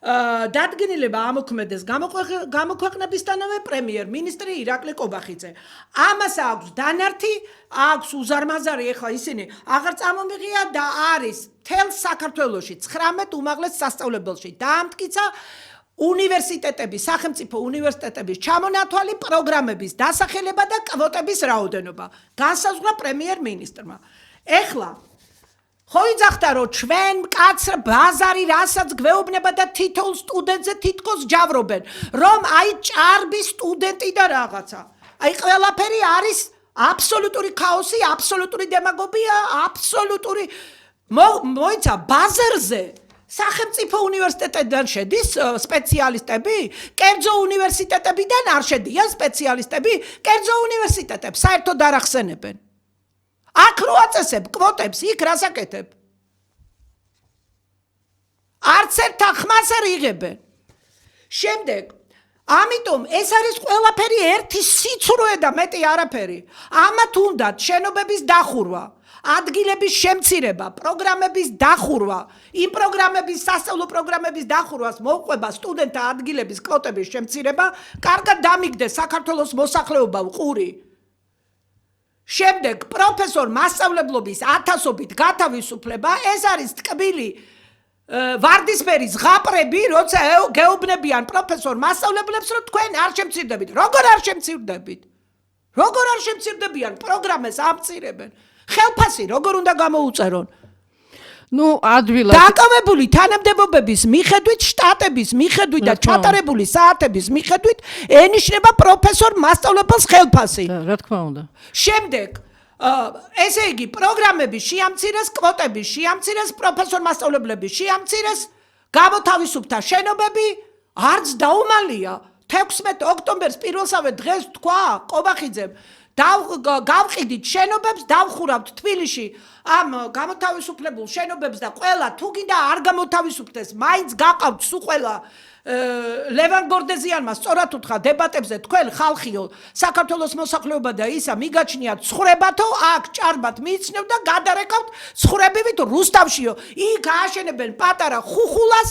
დადგენილება ამოქმედეს გამოქვეყნებისთანავე პრემიერ-მინისტრი ირაკლი ყობახიძე. ამას აქვს დანართი, აქვს უზარმაზარი, ეხლა ისინი აღარ წამომიღია და არის თელ საქართველოში 19 უმაღლეს სასწავლებელში დაამტკიცა უნივერსიტეტების, სახელმწიფო უნივერსიტეტების ჩამონათვალი პროგრამების დასახელება და კვოტების რაოდენობა. განსაზღვრა პრემიერ-მინისტრმა. ეხლა ხო იძახდა რომ ჩვენ მკაცრ ბაზარი რასაც გვეუბნება და თითოეულ სტუდენტზე თითქოს ჯავრობენ რომ აი ჭარბი სტუდენტი და რაღაცა აი ყველაფერი არის აბსოლუტური ქაოსი აბსოლუტური დემაგოგია აბსოლუტური მოიცა ბაზარზე სახელმწიფო უნივერსიტეტიდან შედის სპეციალისტები კერძო უნივერსიტეტებიდან არ შედიან სპეციალისტები კერძო უნივერსიტეტებს საერთოდ არ ახსენებენ აქ რო აწესებ კვოტებს, იქ რას აკეთებ? არც ერთ ახმას არ იღებენ. შემდეგ, ამიტომ ეს არის ყველაფერი ერთი სიცრუე და მეტი არაფერი. ამათ უნდათ შენობების დახურვა, ადგილების შემცირება, პროგრამების დახურვა, იმ პროგრამების, სასწავლო პროგრამების დახურვას მოუყვება სტუდენტთა ადგილების კვოტების შემცირება, კარგად დამიგდეს საქართველოს მოსახლეობა უყური. შემდეგ პროფესორ მასწავლებლობის 1000-ობით გათავისუფლება ეს არის ტკბილი ვარდისფერი ზღაპრები როცა გეუბნებიან პროფესორ მასწავლებლებს რომ თქვენ არ შემცირდებით როგორ არ შემცირდებიან პროგრამას ამწირებენ ხელფასი როგორ უნდა გამოუწერონ ნუ ადვილად დაკავებული თანამდებობების მიხედვით შტატების მიხედვით და ჩატარებული საათების მიხედვით ენიშნება პროფესორ მასწავლებელს ხელფასი რა თქმა უნდა შემდეგ ესე იგი პროგრამები შეამცირეს კვოტები შეამცირეს პროფესორ მასწავლებლების შეამცირეს გამოთავისუფლდა შენობები არც დაუმალია 16 ოქტომბერს პირველსავე დღეს თქვა ყობახიძემ გავყიდით შენობებს დავხურავთ თბილისში ამ გამოთავისუფლებულ შენობებს და ყველა თუ გინდა არ გამოთავისუფლდეს მაინც გაყავთ სულ ყველა ლევან გორდეზიანმა სწორად უთხრა დებატებზე თქვენ ხალხიო საქართველოს მოსახლეობა და ისა მიგაჩნიათ ცხრებათო აქ ჭარბად მიიჩნევ და გადარეკავთ ცხრებივით რუსთავშიო იქ ააშენებენ პატარა ხუხულას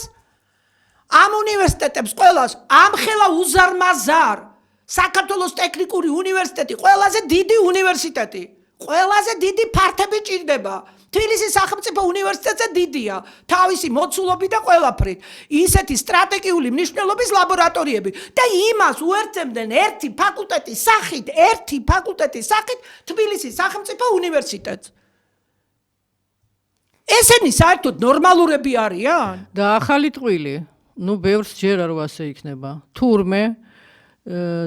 ამ უნივერსიტეტებს ყველას ამხელა უზარმაზარ საქართველოს ტექნიკური უნივერსიტეტი ყველაზე დიდი უნივერსიტეტი ყველაზე დიდი ფართები ჭირდება თბილისის სახელმწიფო უნივერსიტეტზე დიდია თავისი მოცულობით და ყველაფრით ისეთი სტრატეგიული მნიშვნელობის ლაბორატორიები და იმას უერთებდნენ ერთი ფაკულტეტის სახით თბილისის სახელმწიფო უნივერსიტეტს ესენი საერთოდ ნორმალურები არიან და ახალი ტყვილი ნუ ბევრს ჯერა რომ ასე იქნება თურმე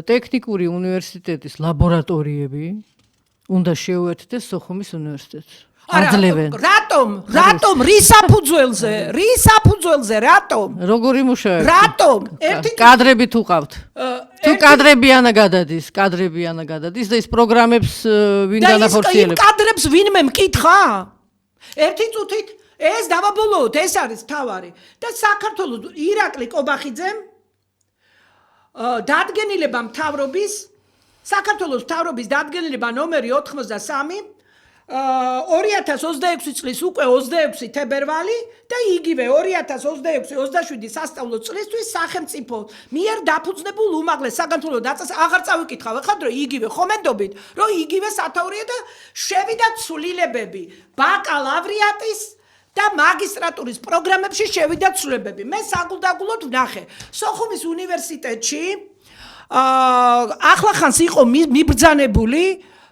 ტექნიკური უნივერსიტეტის ლაბორატორიები უნდა შეუერთდეს სოხუმის უნივერსიტეტს. აძლევენ. რატომ რის საფუძველზე რატომ? როგორი მუშაობთ? რატომ? კადრები თუ ყავთ? თუ კადრებიანა გადადის და ის პროგრამებს ვინ განახორციელებს? და კადრებს ვინმე მკითხა? ერთი წუთით ეს დავაბოლოოთ, ეს არის თავარი. და საქართველოს ირაკლი კობახიძემ დადგენილება მთავრობის საქართველოს მთავრობის დადგენილება ნომერი 83 2026 წლის უკვე 26 თებერვალი და იგივე 2026-27 სასწავლო წლისთვის სახელმწიფო მიერ დაფუძნებულ უმაღლეს საქართველოს დაწესებულ აღარ წავიკითხავ ხარ რომ იგივე ხომენდობით რომ იგივე სათაურია და შევიდა ცვლილებები ბაკალავრიატის და მაგისტრატურის პროგრამებში შევიდა ცვლილებები მე საგულდაგულოდ ვნახე სოხუმის უნივერსიტეტში ახლახანს იყო მიბრძანებული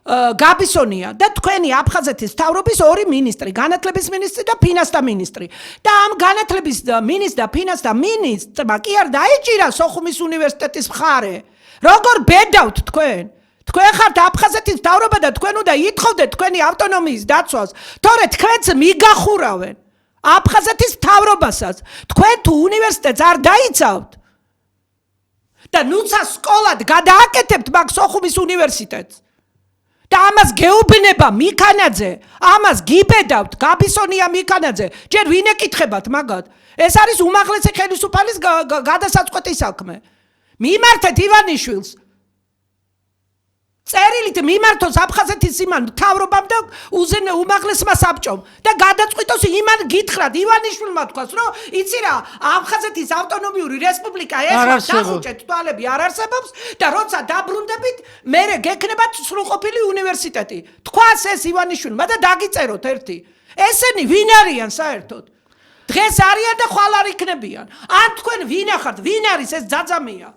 გაბისონია და თქვენი აფხაზეთის მთავრობის ორი მინისტრი, განათლების მინისტრი და ფინანსთა მინისტრი. და ამ განათლების მინისტრ და ფინანსთა მინისტრმა კი არ დაეჭირა სოხუმის უნივერსიტეტის მხარე. როგორ ბედავთ თქვენ? თქვენ ხართ აფხაზეთის მთავრობა და თქვენ უნდა ითხოვდეთ თქვენი ავტონომიის დაცვას, თორე თქვენც მიგახურავენ აფხაზეთის მთავრობასაც. თქვენ თუ უნივერსიტეტს არ დაიცავთ და ნუცა სკოლად გადააკეთებთ მაგ სოხუმის უნივერსიტეტს. და ამას გეუბნება მიქანაძე, ამას გიბედავთ, გაბისონია მიქანაძე, ჯერ ვინ ეკითხებათ მაგათ? ეს არის უმაღლესი ხელისუფალის გადასაწყვეტი საქმე. მიმართეთ ივანიშვილს. წერილით მიმართოს აფხაზეთის იმან მთავრობამ და უმაღლესმა საბჭომ და გადაწყვიტოს იმან გითხრათ ივანიშვილმა თქვას, რომ იცი რა, აფხაზეთის ავტონომიური რესპუბლიკა ეხლა დახუჭეთ თვალები არ არსებობს და როცა დაბრუნდებით, მერე გექნებათ სრულყოფილი უნივერსიტეტი. თქვას ეს ივანიშვილმა და დაგიწეროთ ერთი. ესენი ვინ არიან საერთოდ? დღეს არიან და ხვალ არ იქნებიან. ან თქვენ ვინ ახართ? ვინ არის ეს ძაძამია?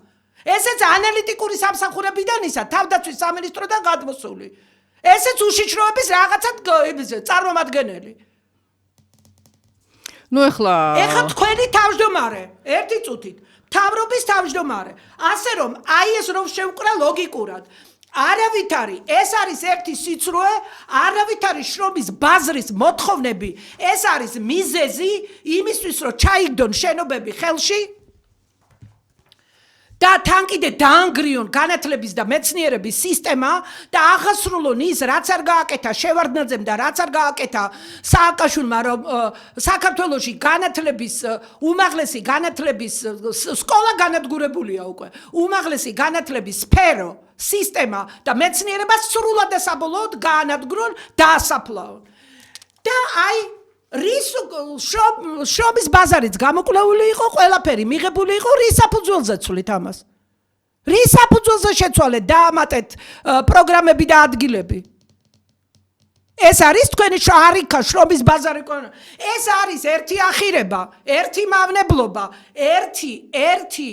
ესეც ანალიტიკური სამსახურებიდანისა თავდაცვის სამინისტროდან გადმოსული. ესეც უშიშროების რაღაცა წარმომადგენელი. ნუ ეხლა თქვენი თავმჯდომარე, ერთი წუთით, მთავრობის თავმჯდომარე. ასე რომ, აი ეს რომ შევკრა ლოგიკურად. არავით არის, ეს არის ერთი სიცრუე, არავით არის შრომის ბაზრის მოთხოვნები, ეს არის მიზეზი იმისთვის, რომ ჩაიგდონ შენობები ხელში. და თან კიდე დაანგრიონ განათლების და მეცნიერების სისტემა და აღასრულონ ის რაც არ გააკეთა შევარდნაძემ და რაც არ გააკეთა სააკაშვილმა რომ საქართველოში განათლების უმაღლესი განათლების სკოლა განადგურებულია უკვე უმაღლესი განათლების სფერო სისტემა და მეცნიერება სრულად და საბოლოოდ გაანადგურონ და ასაფლაონ და აი რის შრომის ბაზარიც გამოკვლეული იყო ყველაფერი მიღებული იყო რის საფუძველზე ცვლით ამას რის საფუძველზე შეცვალეთ დაამატეთ პროგრამები და ადგილები ეს არის თქვენი შარიკა შრომის ბაზარი ეს არის ერთი ახირება ერთი მავნებლობა ერთი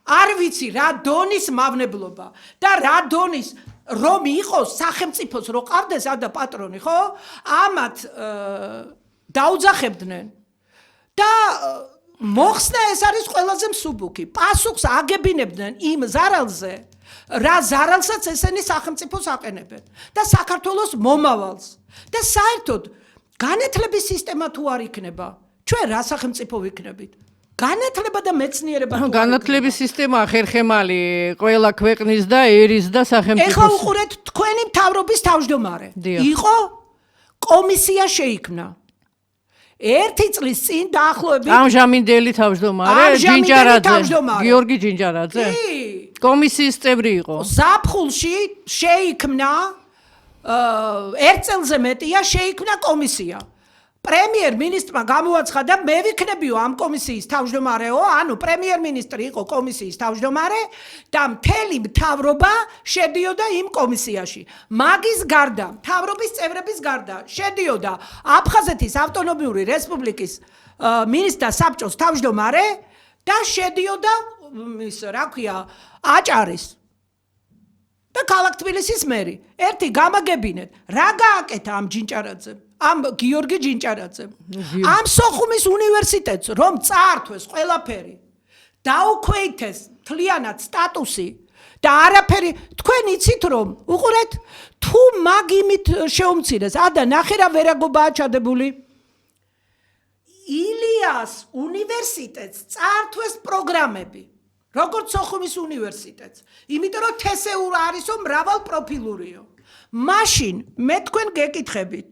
არ ვიცი რა დონის მავნებლობა და რა დონის რომ იყოს სახელმწიფოს რო ყავდეს და პატრონი ხო ამათ დაუძახებდნენ და მოხსნა ეს არის ყველაზე მსუბუქი პასუხს აგებინებდნენ იმ ზარალზე რა ზარალსაც ესენი სახელმწიფოს აყენებენ და საქართველოს მომავალს და საერთოდ განათლების სისტემა თუ არ იქნება ჩვენ რა სახელმწიფო ვიქნებით განათლება და მეცნიერება განათლების სისტემა ხერხემალი ყველა ქვეყნის და ერის და სახელმწიფოს ეხლა უყურეთ თქვენი მთავრობის თავმჯდომარე იყო კომისია შეიქმნა ერთი წლის წინ დაახლოებით ამჟამინდელი თავმჯდომარე გიორგი ჯინჯარაძე კომისიის წევრი იყო ზაფხულში შეიქმნა ერთ წელზე მეტია შეიქმნა კომისია პრემიერ-მინისტრმა გამოაცხადა მე ვიქნებიო ამ კომისიის თავმჯდომარეო ანუ პრემიერ-მინისტრი იყო კომისიის თავმჯდომარე და მთელი მთავრობა შედიოდა იმ კომისიაში მაგის გარდა მთავრობის წევრების გარდა შედიოდა აფხაზეთის ავტონომიური რესპუბლიკის მინისტრთა საბჭოს თავმჯდომარე და შედიოდა ის რა ქვია აჭარის და ქალაქ თბილისის მერი ერთი გამაგებინეთ რა გააკეთა ამ ჯინჭარაძემ ამ გიორგი ჯინჭარაძემ ამ სოხუმის უნივერსიტეტს რომ წაართვეს ყველაფერი დაუქვეითეს მთლიანად სტატუსი და არაფერი თქვენ იცით რომ უყურეთ თუ მაგ იმით შეუმცირეს და ნახე რა ვერაგობაა ჩადებული ილიას უნივერსიტეტს წართვეს პროგრამები როგორც სოხუმის უნივერსიტეტს იმიტომ რომ თესეურ არისო მრავალ პროფილურიო მაშინ მე თქვენ გეკითხებით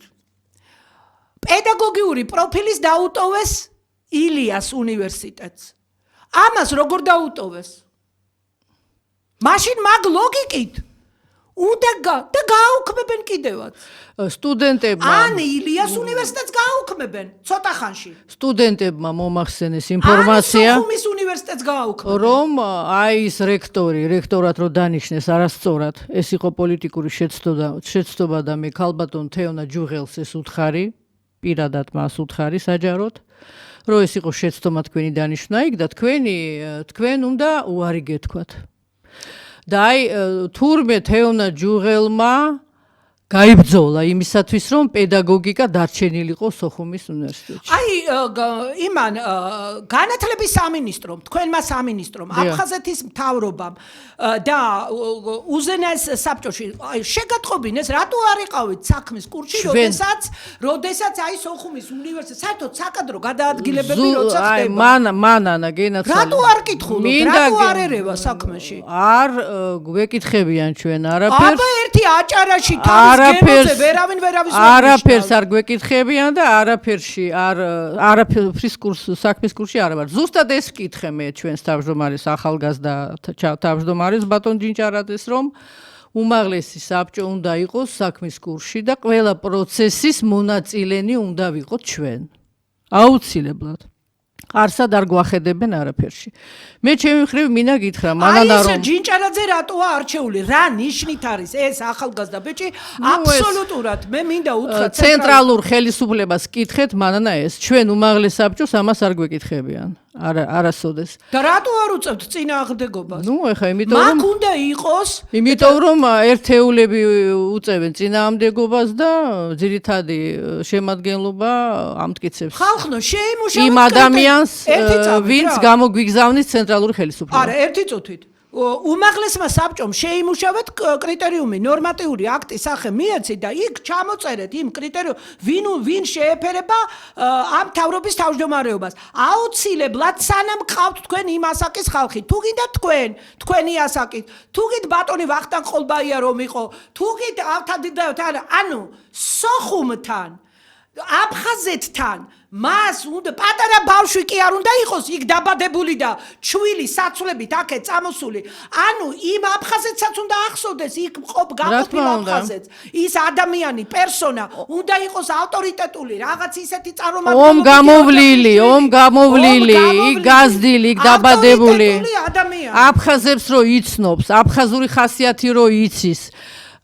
პედაგოგიური პროფილის დაუტოვეს ილიას უნივერსიტეტს ამას როგორ დაუტოვეს მაშინ მაგ ლოგიკით უნდა და გააუქმებენ კიდევაც სტუდენტებმა ან ილიას უნივერსიტეტს გააუქმებენ ცოტა ხანში სტუდენტებმა მომახსენეს ინფორმაცია სოხუმის უნივერსიტეტს გააუქმებენ რომ აი ის რექტორად რო დანიშნეს არასწორად ეს იყო პოლიტიკური შეცდომა და მე ქალბატონ თეონა ჯუღელს ეს უთხარი პირადად მას უთხარი საჯაროდ რომ ეს იყო შეცდომა თქვენი დანიშნა იქ და თქვენ უნდა უარი გეთქვათ და აი თურმე თეონა ჯუღელმა გაიბრძოლა იმისათვის რომ პედაგოგიკა დარჩენილიყო სოხუმის უნივერსიტეტში. აი იმან განათლების სამინისტრომ, თქვენმა სამინისტრომ, აფხაზეთის მთავრობამ და უზენაეს საბჭოში შეგატყობინეს, რატო არ იყავით საქმის კურსში, როდესაც აი სოხუმის უნივერსიტეტი საერთოდ საკადრო გადაადგილებები როცა ხდება. აი მანანა გენაცვალე. რატო არ კითხულობთ? რატო არ ერევა საქმეში? არ გვეკითხებიან ჩვენ არაფერს. აბა ერთი აჭარაში თავის არაფერს არ გვეკითხებიან და არაფრის საქმის კურსში არ ვარ. ზუსტად ეს ვკითხე მე ჩვენს თავმჯდომარეს ახალგაზრდა თავმჯდომარეს ბატონ ჯინჭარაძეს რომ უმაღლესი საბჭო უნდა იყოს საქმის კურსში და ყველა პროცესის მონაწილენი უნდა ვიყოთ ჩვენ. აუცილებლად. არსად არ გვახედებენ არაფერში. მე ჩემი მხრივ მინდა გითხრა მანანა რომ აი ეს ჯინჭარაძე რატოა არჩეული? რა ნიშნით არის ეს ახალგაზრდა ბიჭი? აბსოლუტურად მე მინდა უთხრა ცენტრალურ ხელისუფლებას კითხეთ მანანა ეს ჩვენ უმაღლეს საბჭოს ამას არ გვეკითხებიან. არასოდეს. და რატო არ უწევთ წინააღმდეგობას? ნუ ეხა იმიტომ რომ მაგ უნდა იყოს იმიტომ რომ ერთეულები უწევენ წინააღმდეგობას და ძირითადი შემადგენლობა ამტკიცებს. ხალხო შეიმუშავოთ იმ ადამიანს ვინც გამოგვიგზავნის ცენტრალური ხელისუფლება. არა, ერთი წუთით. უმაღლესმა საბჭომ შეიმუშავეთ კრიტერიუმი ნორმატიული აქტის სახე მიეცით და იქ ჩამოწერეთ იმ კრიტერიუმ ვინ შეეფერება ამ მთავრობის თავმჯდომარეობას აუცილებლად სანამ ყავთ თქვენ იმ ასაკის ხალხი თუ გინდა თქვენი ასაკით თუ გინდა ბატონი ვახტანგ ყოლბაია რომ იყო თუ გინდა ავთადიდაოთ ანუ სოხუმთან აფხაზეთთან მას უნდა პატარა ბავშვი კი არ უნდა იყოს იქ დაბადებული და ჩვილი საცვლებით აქე წამოსული ანუ იმ აფხაზეთსაც უნდა ახსოვდეს იქ გაყოფილ აფხაზეთს ის ადამიანი პერსონა უნდა იყოს ავტორიტეტული რაღაც ისეთი წარმომადგენელი ომ გამოვლილი იქ გაზრდილი იქ დაბადებული აფხაზებს რო იცნობს აფხაზური ხასიათი რო იცის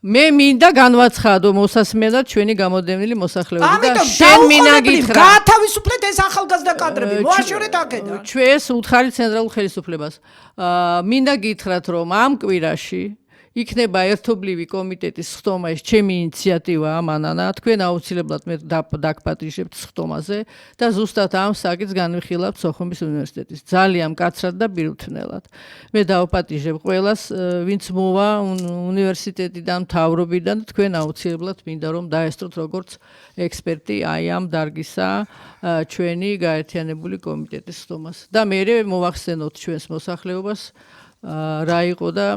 მე მინდა განვაცხადო მოსასმენად ჩვენი გამოდევნილი მოსახლეობა და შენ მინდა გითხრა გაათავისუფლეთ ეს ახალგაზრდა კადრები მოაშორეთ აქედან ჩვენს უთხარი ცენტრალურ ხელისუფლებას მინდა გითხრათ რომ ამ კვირაში იქნება ერთობლივი კომიტეტის ხტომა ეს ჩემი ინიციატივაა მანანა თქვენ აუცილებლად მე დაგპატრიჟებთ ხტომაზე და ზუსტად ამ საკითხს განვიხილავთ სოხუმის უნივერსიტეტის ძალიან მკაცრად და ბირთვნელად მე დავპატრიჟებ ყველას ვინც მოვა უნივერსიტეტიდან მთავრობიდან თქვენ აუცილებლად მინდა რომ დაესწროთ როგორც ექსპერტი აი ამ დარგისა ჩვენი გაერთიანებული კომიტეტის ხტომას და მე მოვახსენოთ ჩვენს მოსახლეობას რა იყო და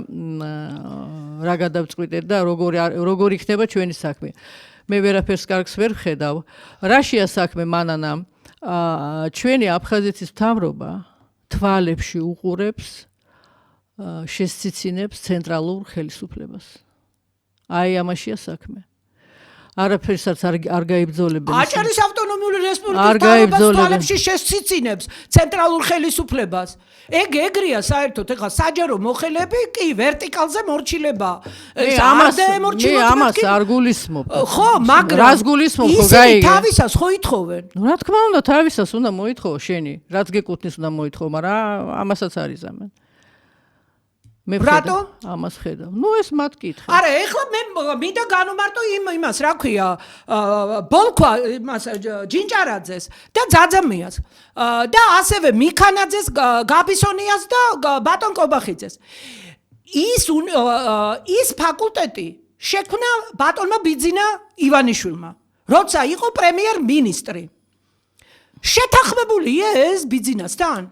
რა გადავწყვიტეთ და როგორ იქნება ჩვენი საქმე. მე ვერაფერს კარგს ვერ ვხედავ. რაშია საქმე მანანა? ჩვენი აფხაზეთის მთავრობა თვალებში უყურებს შესციცინებს ცენტრალურ ხელისუფლებას. აი ამაშია საქმე. არაფერსაც არ გაიბრძოლებენ. აჭარის ავტონომიური რესპუბლიკის თვალებში შესციცინებს ცენტრალურ ხელისუფლებას. ეგრეა საერთოდ ეხლა საჯარო მოხელეები კი ვერტიკალზე მორჩილება. ამას არ გულისხმობ. ხო, მაგრამ რას გულისხმობ ხო გაიგე? თავისას ხო ითხოვენ? რა თქმა უნდა, თავისას უნდა მოითხოვო შენი. რაც გეკუთვნის უნდა მოითხოვო, მაგრამ ამასაც არ იზამენ. მე რატო? ამას ხედავ. ნუ ეს მათ კითხე. არა, ეხლა მე მინდა განვმარტო იმას, რა ქვია, ბოლქვა იმას ჯინჭარაძეს და ძაძამიას და ასევე მიქანაძეს, გაბისონიას და ბატონ კობახიძეს. ის ფაკულტეტი შექმნა ბატონმა ბიძინა ივანიშვილმა, როცა იყო პრემიერ-მინისტრი. შეთანხმებული ეს ბიძინასთან?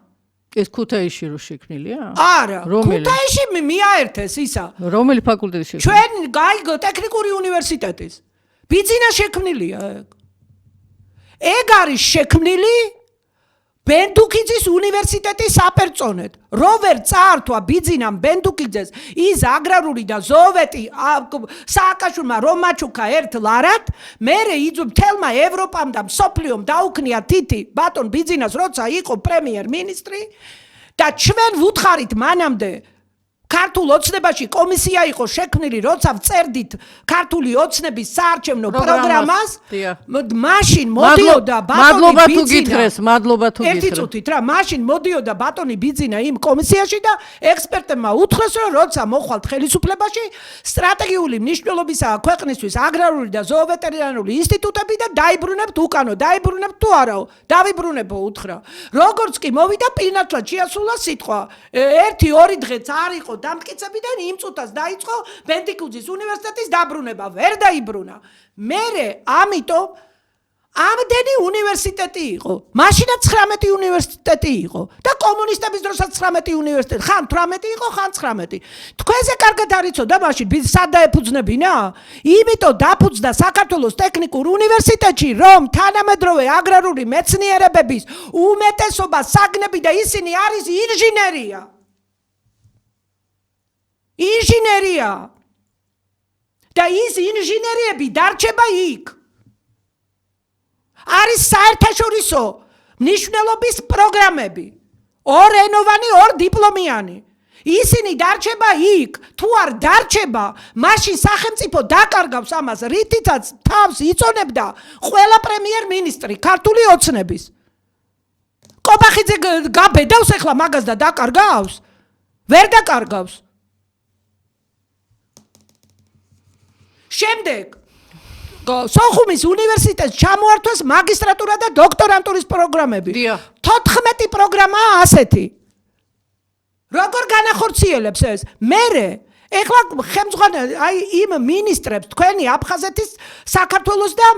ეს ქუთაისში რო შექმნილია? არა, ქუთაისში მიაერთეს ისა. რომელი ფაკულტეტი შექმნა? ჩვენ გაიგო ტექნიკური უნივერსიტეტის. ბიძინა შექმნილია ეგ. ეგ არის შექმნილი ბენდუკიძის უნივერსიტეტის საპერწონედ. რო ვერ წაართვა ბიძინამ ბენდუკიძეს ის აგრარული და ზოოვეტი სააკაშვილმა რომ მაჩუქა ერთ ლარად, მერე მთელმა ევროპამ და მსოფლიომ დაუქნია თითი ბატონ ბიძინას, როცა იყო პრემიერ-მინისტრი და ჩვენ ვუთხარით მანამდე ქართულ ოცნებაში კომისია იყო შექმნილი, როცა ვწერდით ქართული ოცნების საარჩევნო პროგრამას, მაშინ მოდიოდა ბატონი ბიძინა. მადლობა თუ გითხრეს. ერთი წუთით რა, მაშინ მოდიოდა ბატონი ბიძინა იმ კომისიაში და ექსპერტებმა უთხრეს, რომ როცა მოხვალთ ხელისუფლებაში, სტრატეგიული მნიშვნელობისაა ქვეყნისთვის აგრარული და ზოოვეტერინარული ინსტიტუტები და დაიბრუნებთ უკანო, დაიბრუნებთ თუ არაო, დავიბრუნებო უთხრა. როგორც კი მოვიდა პინათლად შეასრულა სიტყვა. 1-2 დღეც არ იყო დამტკიცებიდან იმ წუთას დაიწყო ბენდიკიძის უნივერსიტეტის დაბრუნება, ვერ დაიბრუნა. მერე ამიტომ ამდენი უნივერსიტეტი იყო. მაშინაც 19 უნივერსიტეტი იყო და კომუნისტების დროსაც 19 უნივერსიტეტი. ხან 18 იყო, ხან 19. თქვენზე კარგად არ იცოდა მაშინ სად დაეფუძნებინა? იმიტომ დაფუძნდა საქართველოს ტექნიკურ უნივერსიტეტში, რომ თანამედროვე აგრარული მეცნიერებების უმეტესობა საგნები და ისინი არის ინჟინერია. ინჟინერია და ის ინჟინერიები დარჩება იქ. არის საერთაშორისო მნიშვნელობის პროგრამები, ორენოვანი, ორდიპლომიანი. ისინი დარჩება იქ. თუ არ დარჩება, მაშინ სახელმწიფო დაკარგავს ამას, რითიც თავს იწონებდა ყველა პრემიერ-მინისტრი ქართული ოცნების. კობახიძე გაბედავს ახლა მაგას და დაკარგავს? ვერ დაკარგავს. შემდეგ სოხუმის უნივერსიტეტს ჩამოართვეს მაგისტრატურა და დოქტორანტურის პროგრამები. 14 პროგრამაა ასეთი. როგორ განახორციელებს ეს? მერე ეხლა ხელმძღვანელი იმ მინისტრებს, თქვენი აფხაზეთის, საქართველოს და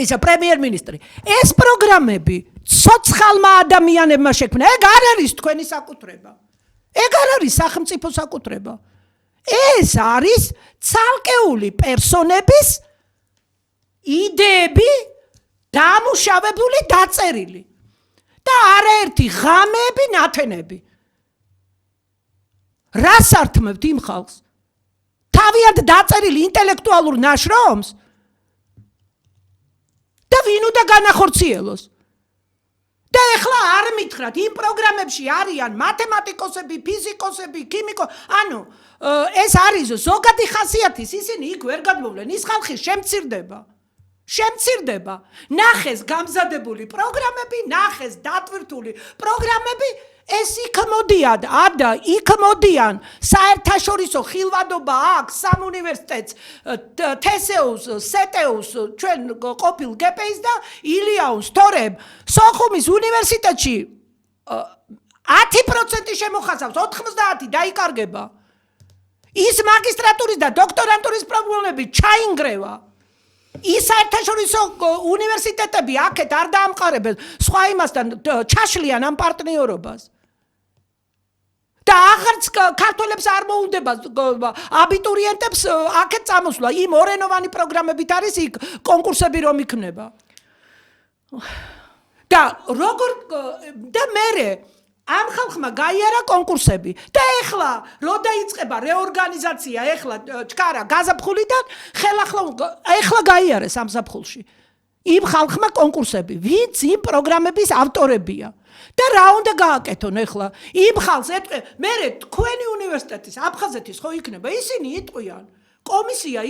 ისა პრემიერ-მინისტრი. ეს პროგრამები ცოცხალმა ადამიანებმა შექმნა. ეგ არ არის თქვენი საკუთრება. ეგ არ არის სახელმწიფო საკუთრება. ეს არის ცალკეული პერსონების იდეები დამუშავებული, დაწერილი და არაერთი ღამეები, ნათენები. რას ართმევთ იმ ხალხს? თავიანთ დაწერილი ინტელექტუალურ ნაშრომს და ვინ უნდა განახორციელოს? და ეხლა არ მითხრათ, იმ პროგრამებში არიან მათემატიკოსები, ფიზიკოსები, ანუ ეს არის ზოგადი ხასიათის, ისინი იქ ვერ გადმოვლენ, ის ხალხი შემცირდება. ნახეს გამზადებული პროგრამები, ნახეს დატვირთული პროგრამები, ეს იქ მოდიან, და იქ მოდიან. საერთაშორისო ხილვადობა აქვს სამ უნივერსიტეტს, თესეუს, სეტეუს, ჩვენ ყოფილ გპ-ს და ილიაუს, თორემ სოხუმის უნივერსიტეტში 10% შემოხასავს, 90 დაიკარგება. ის მაგისტრატურის და დოქტორანტურის პრობლემები ჩაინგრევა. ის საერთაშორისო უნივერსიტეტები აქეთ არ დაამყარებენ, სხვა იმასთან ჩაშლიან ამ პარტნიორობას. და აღარც ქართველებს არ მოუნდება აბიტურიენტებს აქეთ წამოსვლა. იმ ორენოვანი პროგრამებით არის იქ კონკურსები რომ იქნება. და მერე ამ ხალხმა გაიარა კონკურსები და ეხლა რო დაიწყება რეორგანიზაცია, ეხლა ჩქარა გაზაფხულიდან, ეხლა გაიარეს ამ ზაფხულში. იმ ხალხმა კონკურსები, ვინც იმ პროგრამების ავტორებია. და რა უნდა გააკეთონ ეხლა? იმ ხალხს ეტყვი, მერე თქვენი უნივერსიტეტის, აფხაზეთის ხო იქნება, ისინი იტყვიან. კომისია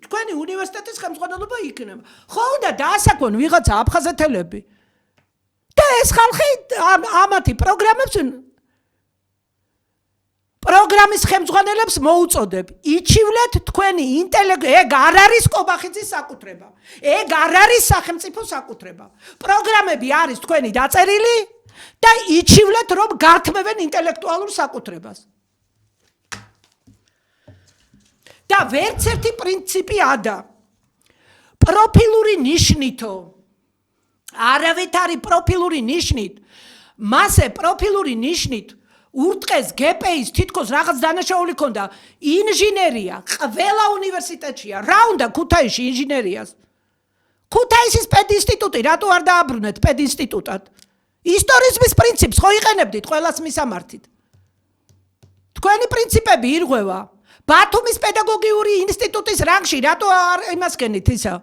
თქვენი უნივერსიტეტის ხელმძღვანელობა იქნება. ხო უნდა დაასაქმონ ვიღაცა აფხაზეთელები. და ეს ხალხი ამათი პროგრამის ხელმძღვანელებს მოუწოდებ. იჩივლეთ თქვენი ინტელექტი, ეგ არ არის კობახიძის საკუთრება. ეგ არ არის სახელმწიფო საკუთრება. პროგრამები არის თქვენი დაწერილი და იჩივლეთ რომ გართმევენ ინტელექტუალურ საკუთრებას. და ვერც ერთი პრინციპი ადა. პროფილური ნიშნითო. არავით არის პროფილური ნიშნით. მასე პროფილური ნიშნით ურტყეს გპ-ის თითქოს რაღაც დანაშაული ქონდა. ინჟინერია ყველა უნივერსიტეტშია. რა უნდა ქუთაისში ინჟინერიას? ქუთაისის პედინსტიტუტი რატო არ დააბრუნეთ პედინსტიტუტად? ისტორიზმის პრინციპს ხო იყენებდით ყველას მისამართით? თქვენი პრინციპები ირღვევა. ბათუმის პედაგოგიური ინსტიტუტის რანგში რატო არ იმასკენით ისა?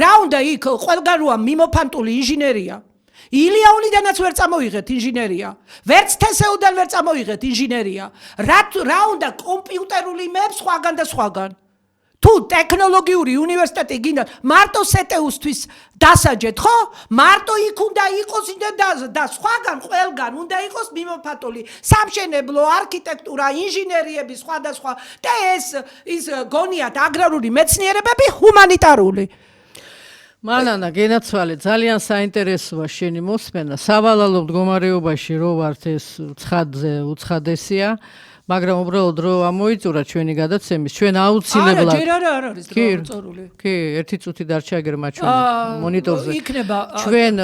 რა უნდა იქ ყველგანვე მიმოფანტული ინჟინერია? ილიაუნიდანაც ვერ წამოიღეთ ინჟინერია. ვერც თესეუდან ვერ წამოიღეთ ინჟინერია. რა უნდა კომპიუტერული იმებს სხვაგან და სხვაგან? თუ ტექნოლოგიური უნივერსიტეტი გინდა მარტო სეტეუსთვის დასაჯეთ, ხო? მარტო იქ უნდა იყოს და სხვაგან ყველგან უნდა იყოს მიმოფანტული სამშენებლო, არქიტექტურა, ინჟინერიები სხვადასხვა და ის გონიათ აგრარული მეცნიერებები ჰუმანიტარული. მანანა გენაცვალე ძალიან საინტერესოა შენი მოსმენა. სავალალო მდგომარეობაში რო ვართ ეს ცხადზე უცხადესია, მაგრამ უბრალოდ რო ამოიწურა ჩვენი გადაცემის, ჩვენ აუცილებლად არა, ჯერ არ არის დრო წორული. კი, ერთი წუთი დარჩა გერმა ჩვენ მონიტორზე. იქნება ჩვენ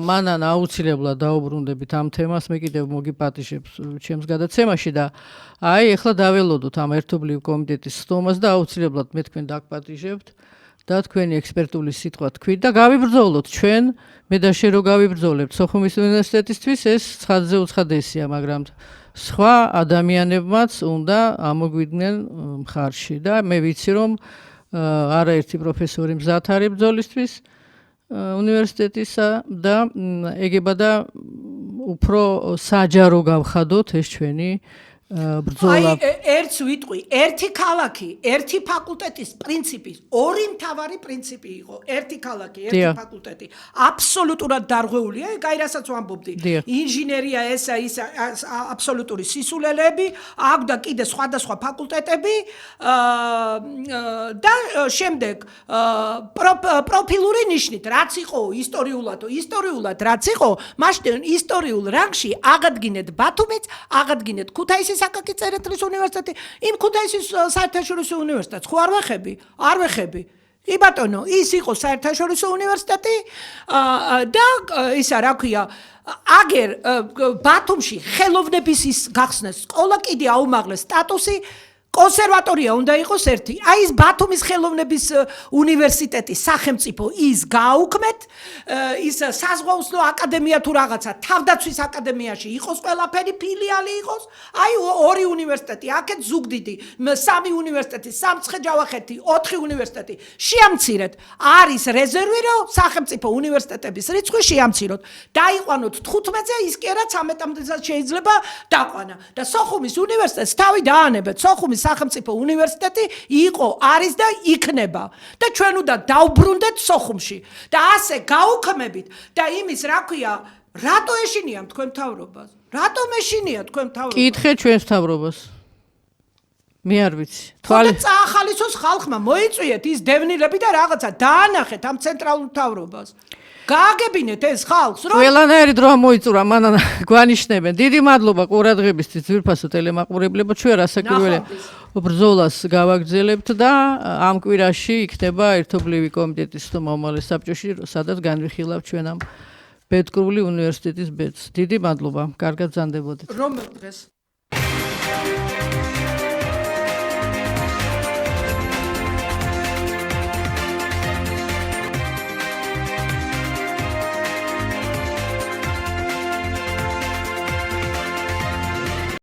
მანანა აუცილებლად დაუბრუნდებით ამ თემას, მე კიდევ მოგიპატიჟებს ჩემს გადაცემაში და აი ეხლა დაველოდოთ ამ ერთობლივ კომიტეტის სტომას და აუცილებლად მე თქვენ დაგპატიჟებთ. და თქვენი ექსპერტული სიტყვა თქვით და გავიბრძოლოთ ჩვენ მე და შე რო გავიბრძოლებთ სოხუმის უნივერსიტეტისთვის ეს ცხადზე უცხადესია მაგრამ სხვა ადამიანებმაც უნდა ამოგვიდნენ მხარში და მე ვიცი რომ არაერთი პროფესორი მზად არის ბრძოლისთვის უნივერსიტეტისა და ეგება და უფრო საჯარო გავხადოთ ეს ჩვენი ბრძოლა. ერთს ვიტყვი, ერთი ქალაქი, ერთი ფაკულტეტის პრინციპის, ორი მთავარი პრინციპი იყო. ერთი ქალაქი, ერთი ფაკულტეტი. აბსოლუტურად დარღვეულია, აი რასაც ვამბობდი. ინჟინერია ესა აბსოლუტური სისულელეები, აქვს და კიდე სხვადასხვა ფაკულტეტები და შემდეგ პროფილური ნიშნით, რაც იყო ისტორიულად რაც იყო, მაშინ ისტორიულ რანგში აღადგინეთ ბათუმიც, აღადგინეთ ქუთაისის აკაკი წერეთლის უნივერსიტეტი, იმ ქუთაისის საერთაშორისო უნივერსიტეტს ხო არ ვეხები? არ ვეხები. კი ბატონო, ის იყო საერთაშორისო უნივერსიტეტი და ისა რა ქვია, აგერ ბათუმში ხელოვნების ის გახსნეს სკოლა კიდე აუმაღლეს სტატუსი კონსერვატორია უნდა იყოს ერთი. აი ეს ბათუმის ხელოვნების უნივერსიტეტის სახელმწიფო ის გააუქმეთ, ის საზღვაოსნო აკადემია თუ რაღაცა თავდაცვის აკადემიაში იყოს ყველაფერი ფილიალი იყოს. აი ორი უნივერსიტეტი, აქეთ ზუგდიდი, სამი უნივერსიტეტი, სამცხე-ჯავახეთი, 4 უნივერსიტეტი. შეამცირეთ. არის რეზერვი რომ სახელმწიფო უნივერსიტეტების რიცხვი შეამციროთ. დაიყვანოთ 15-ზე, ის კი არა 13-მდესაც შეიძლება დაყვანა. და სოხუმის უნივერსიტეტს თავი დაანებეთ. სოხუმის სახელმწიფო უნივერსიტეტი იყო, არის და იქნება. და ჩვენ უნდა დავბრუნდეთ სოხუმში. და ასე გაუქმებით და იმის რა ქვია, რატო ეშინია თქვენ მთავრობას? რატომ ეშინია თქვენ მთავრობას? კითხე ჩვენს მთავრობას. მე არ ვიცი. თვალე წაახალისოს ხალხმა მოიწვიეთ ის დევნილები და რაღაცა დაანახეთ ამ ცენტრალურ მთავრობას. გააგებინეთ ეს ხალხს რომ ყველანაირი დრო მოიწურა მანანა გვანიშნებენ. დიდი მადლობა ყურადღებისთვის ძვირფასო ტელემაყურებლებო. ჩვენ რასაკვირველი ბრძოლას გავაგრძელებთ და ამ კვირაში იქნება ერთობლივი კომიტეტის სტომა უმაღლეს საბჭოში, სადაც განვიხილავთ ჩვენ ამ ბედკრული უნივერსიტეტის ბედს. დიდი მადლობა. კარგად ბრძანდებოდეთ. რომელ დღეს